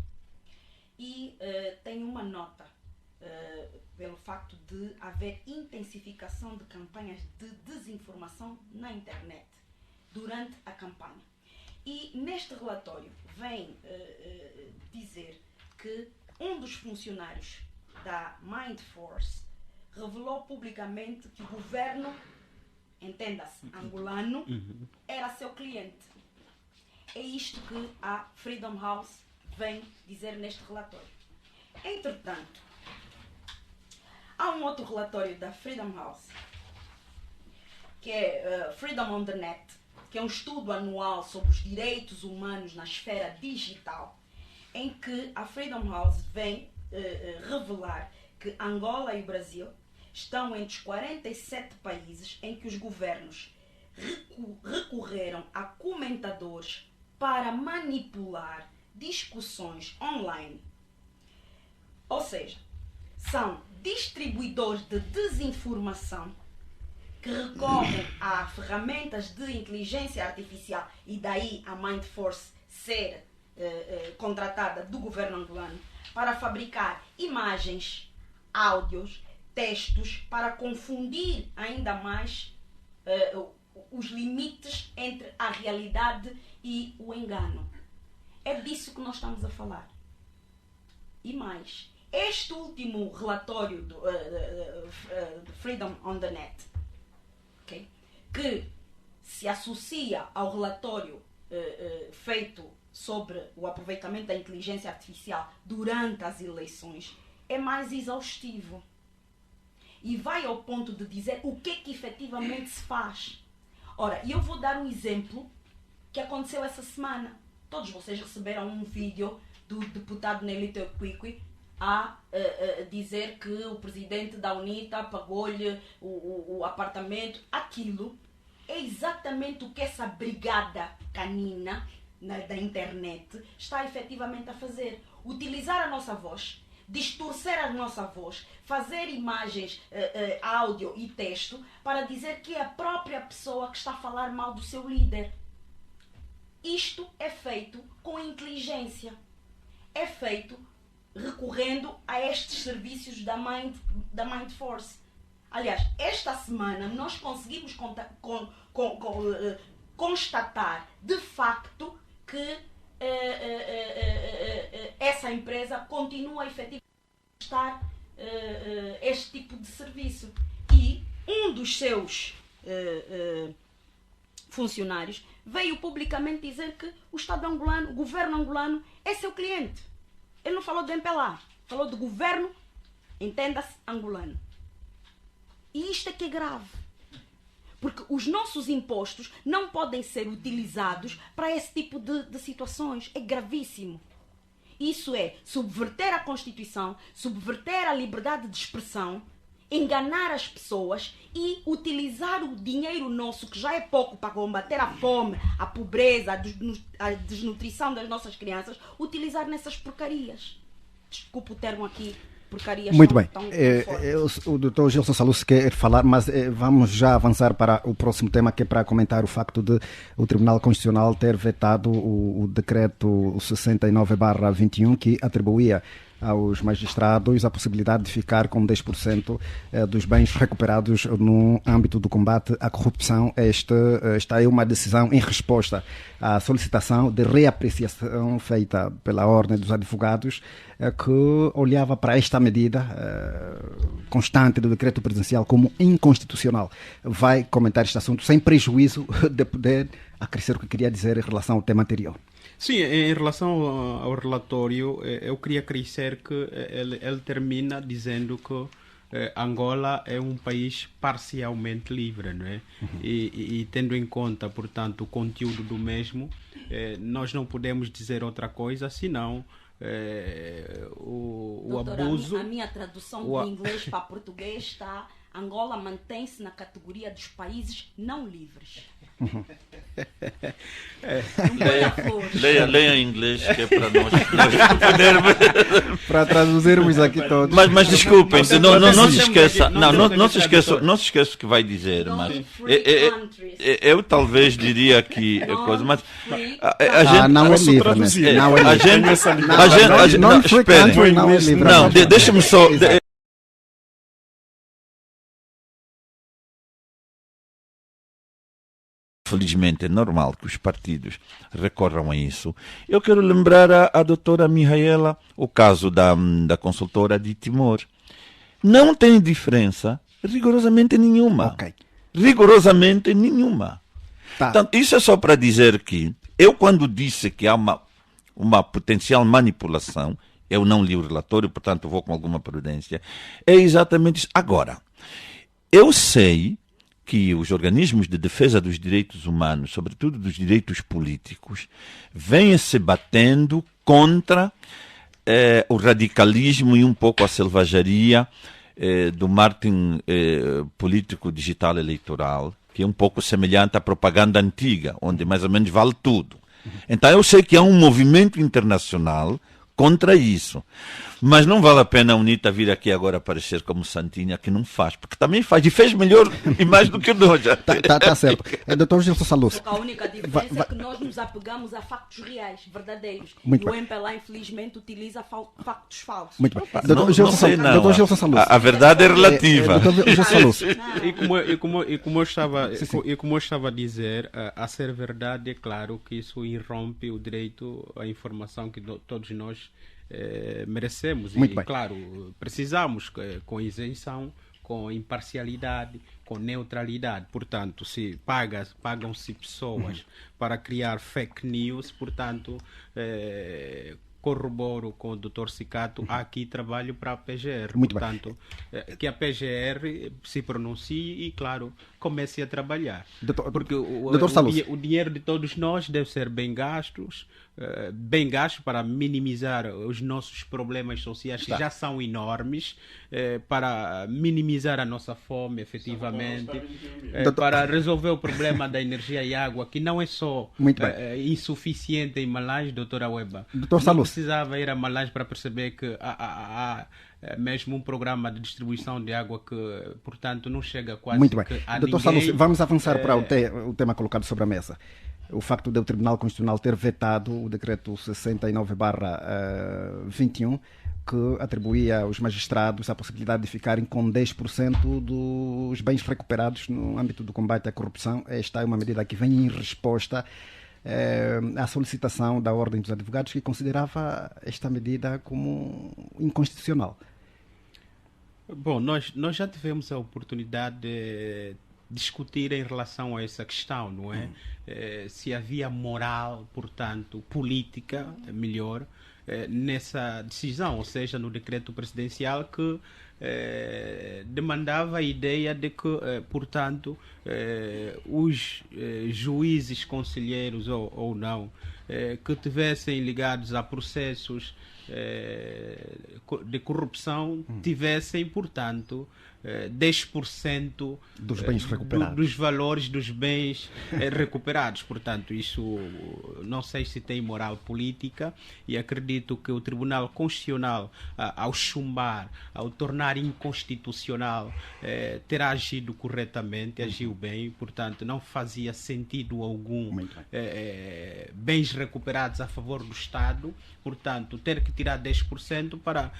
e tem uma nota pelo facto de haver intensificação de campanhas de desinformação na internet durante a campanha. E neste relatório vem dizer que um dos funcionários da Mindforce revelou publicamente que o governo, entenda-se, angolano, era seu cliente. É isto que a Freedom House vem dizer neste relatório. Entretanto, há um outro relatório da Freedom House, que é Freedom on the Net, que é um estudo anual sobre os direitos humanos na esfera digital, em que a Freedom House vem revelar que Angola e o Brasil estão entre os 47 países em que os governos recorreram a comentadores para manipular discussões online. Ou seja, são distribuidores de desinformação que recorrem a ferramentas de inteligência artificial, e daí a Mindforce ser contratada do governo angolano para fabricar imagens, áudios, textos, para confundir ainda mais os limites entre a realidade e o engano. É disso que nós estamos a falar. E mais, este último relatório do Freedom on the Net, okay, que se associa ao relatório feito sobre o aproveitamento da inteligência artificial durante as eleições, é mais exaustivo. E vai ao ponto de dizer o que é que efetivamente se faz. Ora, eu vou dar um exemplo que aconteceu essa semana. Todos vocês receberam um vídeo do deputado Nelito Equiqui a dizer que o presidente da UNITA pagou-lhe o apartamento. Aquilo é exatamente o que essa brigada canina da internet está efetivamente a fazer. Utilizar a nossa voz, distorcer a nossa voz, fazer imagens, áudio e texto para dizer que é a própria pessoa que está a falar mal do seu líder. Isto é feito com inteligência. É feito recorrendo a estes serviços da Mindforce. Aliás, esta semana nós conseguimos constatar de facto que essa empresa continua efetivamente a prestar este tipo de serviço. E um dos seus funcionários veio publicamente dizer que o Estado angolano, o governo angolano, é seu cliente. Ele não falou do MPLA, falou do governo, entenda-se, angolano. E isto é que é grave. Porque os nossos impostos não podem ser utilizados para esse tipo de situações. É gravíssimo. Isso é subverter a Constituição, subverter a liberdade de expressão, enganar as pessoas e utilizar o dinheiro nosso, que já é pouco para combater a fome, a pobreza, a desnutrição das nossas crianças, utilizar nessas porcarias. Desculpa o termo aqui. Muito bem. O Dr. Gilson Salucci quer falar, mas vamos já avançar para o próximo tema, que é para comentar o facto de o Tribunal Constitucional ter vetado o decreto 69/21, que atribuía aos magistrados a possibilidade de ficar com 10% dos bens recuperados no âmbito do combate à corrupção. Esta é uma decisão em resposta à solicitação de reapreciação feita pela Ordem dos Advogados, que olhava para esta medida constante do decreto presidencial como inconstitucional. Vai comentar este assunto sem prejuízo de poder acrescer o que queria dizer em relação ao tema anterior. Sim, em relação ao relatório, eu queria crescer que ele termina dizendo que Angola é um país parcialmente livre, não é? E tendo em conta, portanto, o conteúdo do mesmo, nós não podemos dizer outra coisa senão o Doutora, abuso... A minha tradução do inglês para português está Angola mantém-se na categoria dos países não livres. Leia em inglês, que é para nós podermos. Para traduzirmos aqui todos. Mas desculpem, não se esqueça, não se esqueça o que vai dizer, mas eu talvez diria que coisa, mas a gente não é livre, né? Não é livre. não, espere, não é livre. não, deixa-me só. Felizmente é normal que os partidos recorram a isso. Eu quero lembrar a doutora Mihaela o caso da consultora de Timor. Não tem diferença rigorosamente nenhuma. Ok. Rigorosamente nenhuma. Tá. Então, isso é só para dizer que eu, quando disse que há uma potencial manipulação, eu não li o relatório, portanto vou com alguma prudência, é exatamente isso. Agora, eu sei que os organismos de defesa dos direitos humanos, sobretudo dos direitos políticos, vêm se batendo contra o radicalismo e um pouco a selvageria do marketing político digital eleitoral, que é um pouco semelhante à propaganda antiga, onde mais ou menos vale tudo. Então eu sei que há um movimento internacional contra isso. Mas não vale a pena a UNITA vir aqui agora aparecer como santinha, que não faz, porque também faz, e fez melhor e mais do que nós. Tá certo. Doutor Gilson Salus. A única diferença é que nós nos apegamos a factos reais, verdadeiros. Muito e o bem. MPLA, infelizmente, utiliza factos falsos. Muito bem. Não sei não. Doutor Gilson Salus. A verdade é relativa. Doutor Gilson Salus. E como eu estava a dizer, a ser verdade, é claro que isso irrompe o direito à informação que todos nós merecemos. Muito E, bem. claro, precisamos com isenção, com imparcialidade, com neutralidade. Portanto, se pagam-se pessoas para criar fake news, portanto, corroboro com o Dr. Cicato, há aqui trabalho para a PGR. Muito portanto, que a PGR se pronuncie e, claro, comece a trabalhar. Porque o dinheiro de todos nós deve ser bem gasto para minimizar os nossos problemas sociais, que já são enormes, para minimizar a nossa fome, efetivamente, para resolver o problema da energia e água, que não é só insuficiente em Malange, doutora Weba. Doutor Salus. Precisava ir a Malange para perceber que há mesmo um programa de distribuição de água que, portanto, não chega quase Muito bem. a Doutor ninguém. Salus, vamos avançar para o tema colocado sobre a mesa. O facto de o Tribunal Constitucional ter vetado o decreto 69/21, que atribuía aos magistrados a possibilidade de ficarem com 10% dos bens recuperados no âmbito do combate à corrupção. Esta é uma medida que vem em resposta à solicitação da Ordem dos Advogados, que considerava esta medida como inconstitucional. Bom, nós já tivemos a oportunidade de discutir em relação a essa questão, não é? Se havia moral, portanto, política, melhor, nessa decisão, ou seja, no decreto presidencial que demandava a ideia de que, portanto, os juízes, conselheiros ou não, que tivessem ligados a processos de corrupção tivessem, portanto, 10% dos bens recuperados, dos valores dos bens recuperados. Portanto, isso não sei se tem moral política, e acredito que o Tribunal Constitucional, ao chumbar, ao tornar inconstitucional, terá agido corretamente, agiu bem. Portanto, não fazia sentido algum bens recuperados a favor do Estado, portanto, ter que tirar 10% para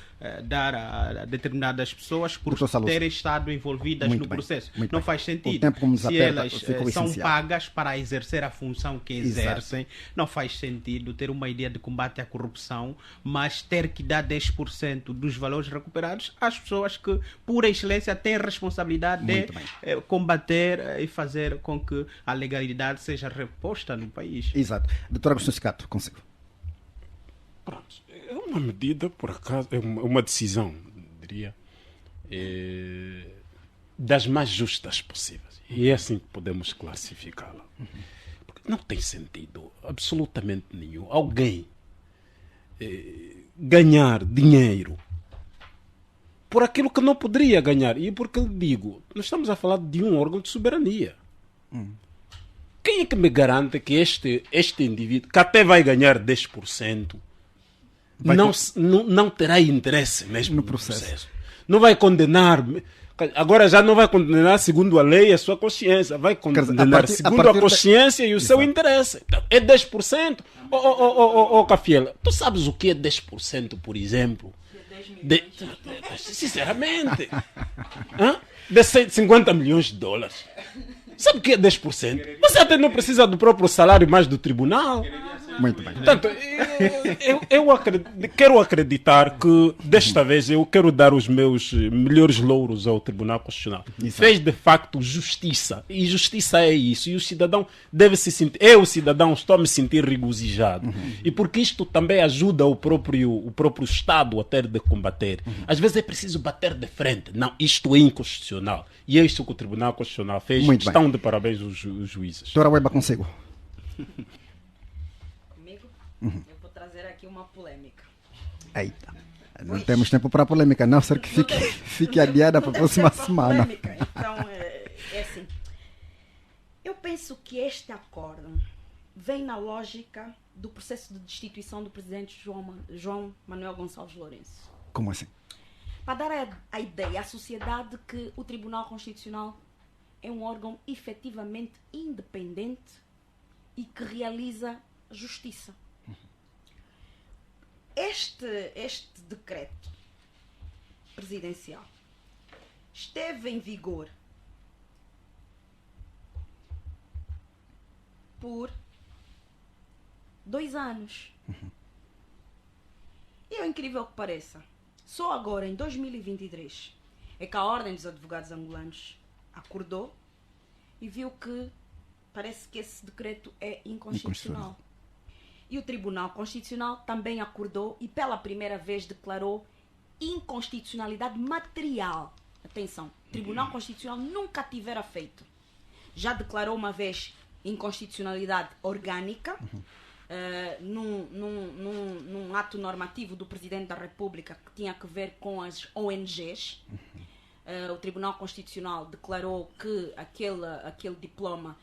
dar a determinadas pessoas por terem estado envolvidas no processo. Não faz sentido. Se elas são pagas para exercer a função que exercem, não faz sentido ter uma ideia de combate à corrupção, mas ter que dar 10% dos valores recuperados às pessoas que, por excelência, têm a responsabilidade de combater e fazer com que a legalidade seja reposta no país. Exato. Doutor Agostinho Cicato, consigo. Pronto. É uma medida, por acaso, é uma decisão, diria, das mais justas possíveis. E é assim que podemos classificá-la. Porque não tem sentido absolutamente nenhum ganhar dinheiro por aquilo que não poderia ganhar. E porque eu digo, nós estamos a falar de um órgão de soberania. Quem é que me garante que este indivíduo, que até vai ganhar 10%, não terá interesse mesmo no processo? Não vai condenar. Agora já não vai condenar segundo a lei e a sua consciência. Vai condenar segundo a consciência e o seu interesse. Então, é 10%. Cafiel, tu sabes o que é 10%, por exemplo? Sinceramente. De 50 milhões de dólares. Sabe o que é 10%? Você até não precisa do próprio salário, mais do tribunal. Muito bem. Portanto, eu quero acreditar que desta vez eu quero dar os meus melhores louros ao Tribunal Constitucional. Isso. Fez de facto justiça. E justiça é isso. E o cidadão deve se sentir. Eu, cidadão, estou a me sentir regozijado. E porque isto também ajuda o próprio Estado a ter de combater. Às vezes é preciso bater de frente. Não, isto é inconstitucional. E é isto que o Tribunal Constitucional fez. Muito Estão de parabéns os juízes. Doutora Weba, consigo. Eu vou trazer aqui uma polêmica. Eita. Não temos tempo para polêmica, não, só que fique adiada para a próxima semana. Polêmica. Então, é assim. Eu penso que este acordo vem na lógica do processo de destituição do presidente João Manuel Gonçalves Lourenço. Como assim? Para dar a ideia à sociedade que o Tribunal Constitucional é um órgão efetivamente independente e que realiza justiça. Este decreto presidencial esteve em vigor por 2 anos. E é incrível que pareça, só agora em 2023 é que a Ordem dos Advogados Angolanos acordou e viu que parece que esse decreto é inconstitucional. E o Tribunal Constitucional também acordou e pela primeira vez declarou inconstitucionalidade material. Atenção, o Tribunal Constitucional nunca tivera feito. Já declarou uma vez inconstitucionalidade orgânica, num ato normativo do Presidente da República que tinha a ver com as ONGs. O Tribunal Constitucional declarou que aquele diploma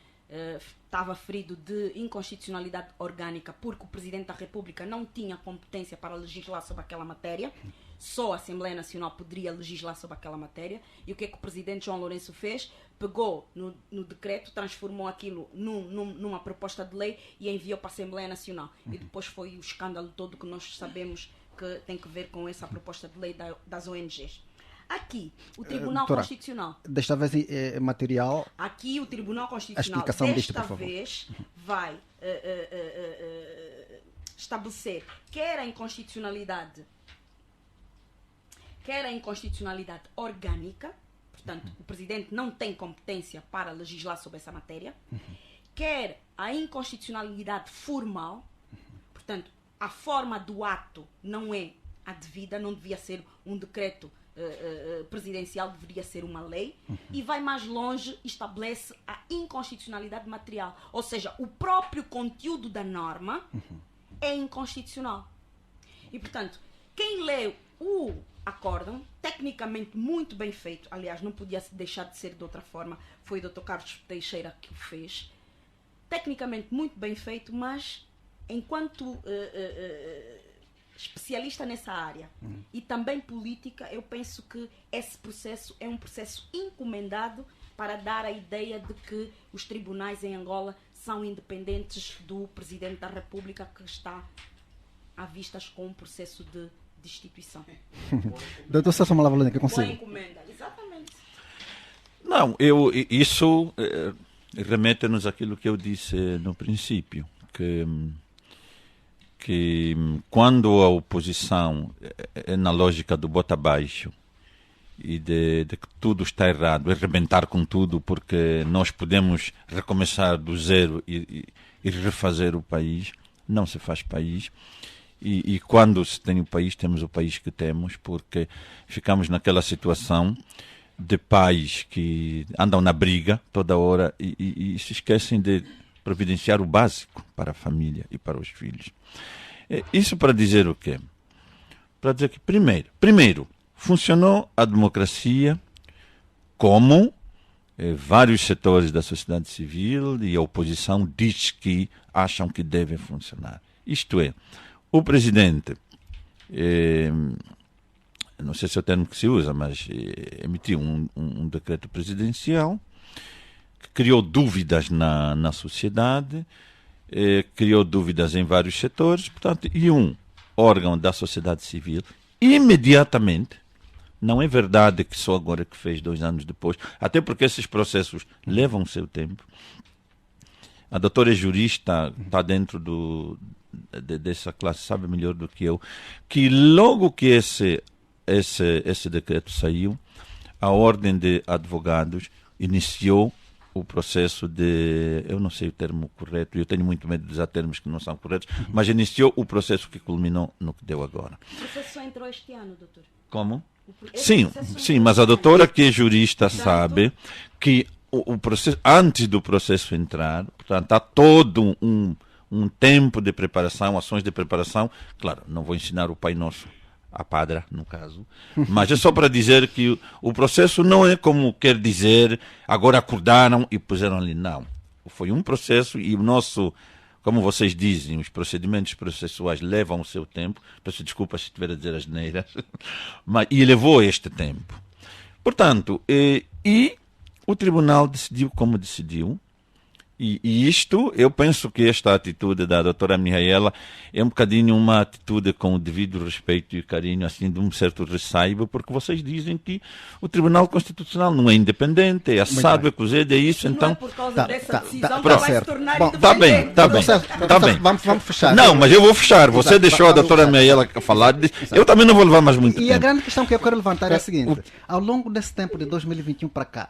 estava ferido de inconstitucionalidade orgânica porque o Presidente da República não tinha competência para legislar sobre aquela matéria. Só a Assembleia Nacional poderia legislar sobre aquela matéria. E o que é que o Presidente João Lourenço fez? Pegou no decreto, transformou aquilo numa proposta de lei e enviou para a Assembleia Nacional. E depois foi o escândalo todo que nós sabemos que tem que ver com essa proposta de lei das ONGs. Aqui, o Tribunal Constitucional... Desta vez é material... Aqui, o Tribunal Constitucional, desta vez, vai estabelecer quer a inconstitucionalidade orgânica, portanto, o Presidente não tem competência para legislar sobre essa matéria, quer a inconstitucionalidade formal, portanto, a forma do ato não é a devida, não devia ser um decreto presidencial, deveria ser uma lei, e vai mais longe, estabelece a inconstitucionalidade material, ou seja, o próprio conteúdo da norma é inconstitucional. E, portanto, quem lê o acórdão, tecnicamente muito bem feito, aliás, não podia deixar de ser de outra forma, foi o Dr. Carlos Teixeira que o fez, tecnicamente muito bem feito, mas enquanto especialista nessa área e também política, eu penso que esse processo é um processo encomendado para dar a ideia de que os tribunais em Angola são independentes do Presidente da República, que está à vistas com um processo de destituição. Doutor Celso Malavolene, que consigo? Boa encomenda, exatamente. Não, isso remete-nos àquilo que eu disse no princípio, que quando a oposição é na lógica do bota abaixo e de que tudo está errado, arrebentar com tudo porque nós podemos recomeçar do zero e refazer o país, não se faz país. E quando se tem o país, temos o país que temos, porque ficamos naquela situação de pais que andam na briga toda hora e se esquecem de providenciar o básico para a família e para os filhos. Isso para dizer o quê? Para dizer que, primeiro, funcionou a democracia como vários setores da sociedade civil e a oposição diz que acham que devem funcionar. Isto é, o presidente, não sei se é o termo que se usa, mas emitiu um decreto presidencial que criou dúvidas na sociedade, criou dúvidas em vários setores, portanto, e um órgão da sociedade civil imediatamente. Não é verdade que só agora que fez 2 anos depois, até porque esses processos levam o seu tempo. A doutora é jurista, está dentro dessa classe, sabe melhor do que eu, que logo que esse decreto saiu, a Ordem de Advogados iniciou o processo de, eu não sei o termo correto, eu tenho muito medo de usar termos que não são corretos, mas iniciou o processo que culminou no que deu agora. O processo só entrou este ano, doutor? Como? Sim, mas a doutora que é jurista sabe que o processo, antes do processo entrar, portanto, há todo um tempo de preparação, ações de preparação. Claro, não vou ensinar o Pai Nosso, a padra, no caso, mas é só para dizer que o processo não é como quer dizer, agora acordaram e puseram ali, não. Foi um processo e o nosso, como vocês dizem, os procedimentos processuais levam o seu tempo, peço desculpa se estiver a dizer asneiras, mas e levou este tempo. Portanto, e o tribunal decidiu como decidiu, e isto, eu penso que esta atitude da doutora Mihaela é um bocadinho uma atitude com o devido respeito e carinho, assim, de um certo receio, porque vocês dizem que o Tribunal Constitucional não é independente, é assado, é cozido, é isso, Não então... é por causa dessa decisão que pronto. vai se tornar Bom, independente. Tá bem. Vamos fechar. Não, mas eu vou fechar. Você Exato. deixou a doutora Mihaela falar, eu também não vou levar mais muito E tempo. a grande questão que eu quero levantar é a seguinte: ao longo desse tempo de 2021 para cá,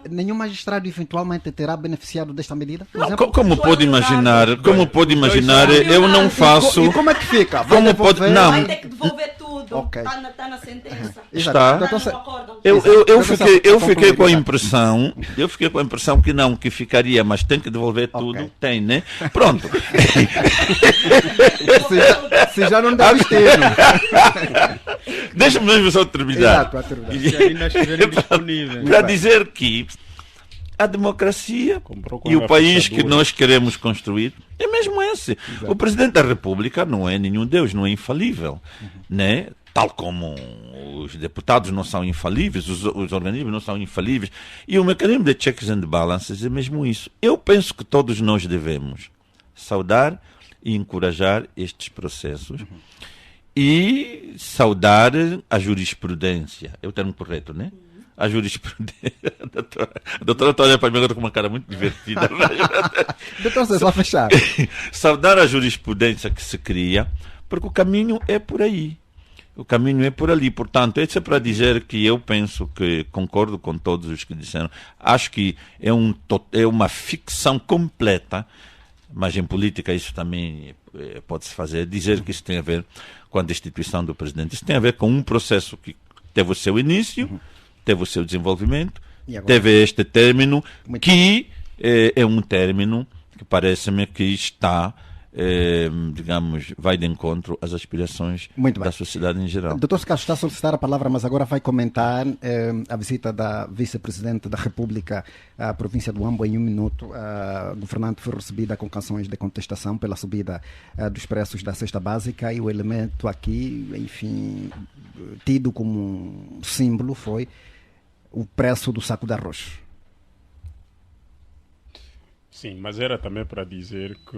nenhum magistrado eventualmente terá beneficiado desta medida? Por Não, exemplo? como pode imaginar, eu não faço... E como é que fica? Vai Como pode... devolver? Não, Vai ter que devolver tudo. Ok. Está na sentença. Está. Então, Não acordam. Eu fiquei com a impressão, que não, que ficaria, mas tem que devolver tudo, Ok. tem, né? Pronto. se já não dá destino. Deixa-me mesmo só terminar. Exato, para terminar. Se ainda estiverem disponíveis. Para dizer que a democracia Comprou com e o a país que fechadura. nós queremos construir é mesmo esse. O Presidente da República não é nenhum Deus, não é infalível, né? Tal como os deputados não são infalíveis, os organismos não são infalíveis. E o mecanismo de checks and balances é mesmo isso. Eu penso que todos nós devemos saudar e encorajar estes processos e saudar a jurisprudência. É o termo correto, né? A jurisprudência. A doutora está olhando para mim agora com uma cara muito divertida. Então, vocês vão fechar. Saudar a jurisprudência que se cria, porque o caminho é por aí. O caminho é por ali. Portanto, isso é para dizer que eu penso que concordo com todos os que disseram. Acho que é uma ficção completa, mas em política isso também pode-se fazer. Dizer que isso tem a ver com a destituição do presidente. Isso tem a ver com um processo que teve o seu início, teve o seu desenvolvimento, E agora? teve este término, Muito que é um término que parece-me que está, digamos, vai de encontro às aspirações Muito bem. da sociedade em geral. Doutor Carlos está a solicitar a palavra, mas agora vai comentar a visita da vice-presidente da República à província do Ambo em 1 minuto. A governante foi recebida com canções de contestação pela subida dos preços da cesta básica e o elemento aqui, enfim, tido como um símbolo foi o preço do saco de arroz. Sim, mas era também para dizer que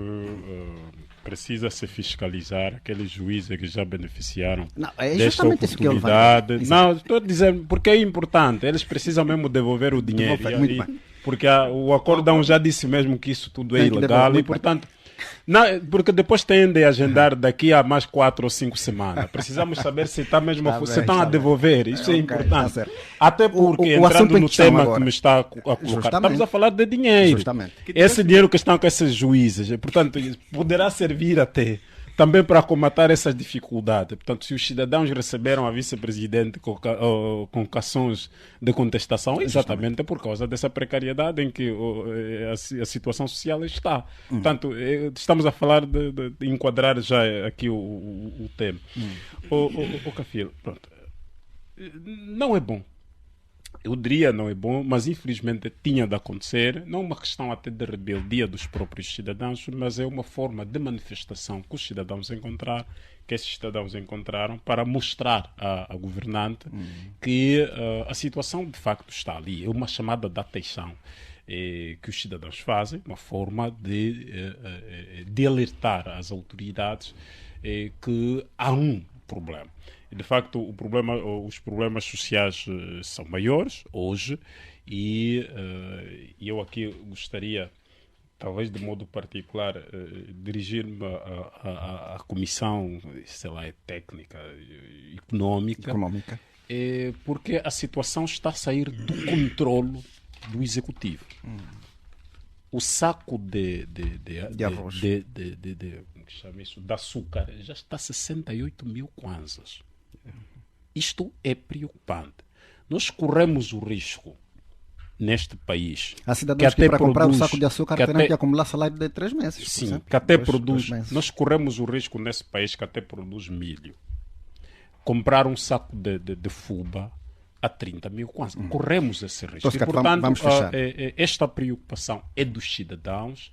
precisa se fiscalizar aqueles juízes que já beneficiaram Não, é desta justamente isso que eu oportunidade. levanto. Não, estou a dizer porque é importante, eles precisam mesmo devolver o dinheiro. Devolver, muito bem. Porque o acórdão já disse mesmo que isso tudo é Tem que ilegal devolver, e, muito portanto, não, porque depois tendem a agendar daqui a mais 4 ou 5 semanas. Precisamos saber se está mesmo Está se bem, estão a está bem. devolver. Isso é Ok, importante. está certo. Até porque, O assunto entrando em no questão tema agora. que me está a colocar, Justamente. estamos a falar de dinheiro. Justamente. Esse dinheiro que estão com esses juízes, portanto, poderá servir até também para comatar essas dificuldades. Portanto, se os cidadãos receberam a vice-presidente com cações de contestação, exatamente por causa dessa precariedade em que a situação social está. Portanto, estamos a falar de enquadrar já aqui o tema. O Cafil, pronto. não é bom. Eu diria não é bom, mas infelizmente tinha de acontecer. Não é uma questão até de rebeldia dos próprios cidadãos, mas é uma forma de manifestação que os cidadãos encontraram, que esses cidadãos encontraram para mostrar à governante que a situação de facto está ali. É uma chamada de atenção que os cidadãos fazem, uma forma de alertar as autoridades que há um problema. De facto, os problemas sociais são maiores hoje e eu aqui gostaria, talvez de modo particular, dirigir-me à comissão, sei lá, técnica, económica, porque a situação está a sair do controlo do executivo. O saco de arroz, de açúcar já está a 68 mil kwanzas. Isto é preocupante. Nós corremos o risco neste país. Há cidadãos que para comprar um saco de açúcar terão que acumular salário de 3 meses. Sim, que até produz. Nós corremos o risco nesse país que até produz milho. Comprar um saco de fuba a 30 mil kwanzas. Corremos esse risco. Oscar, e, portanto, vamos fechar. Esta preocupação é dos cidadãos.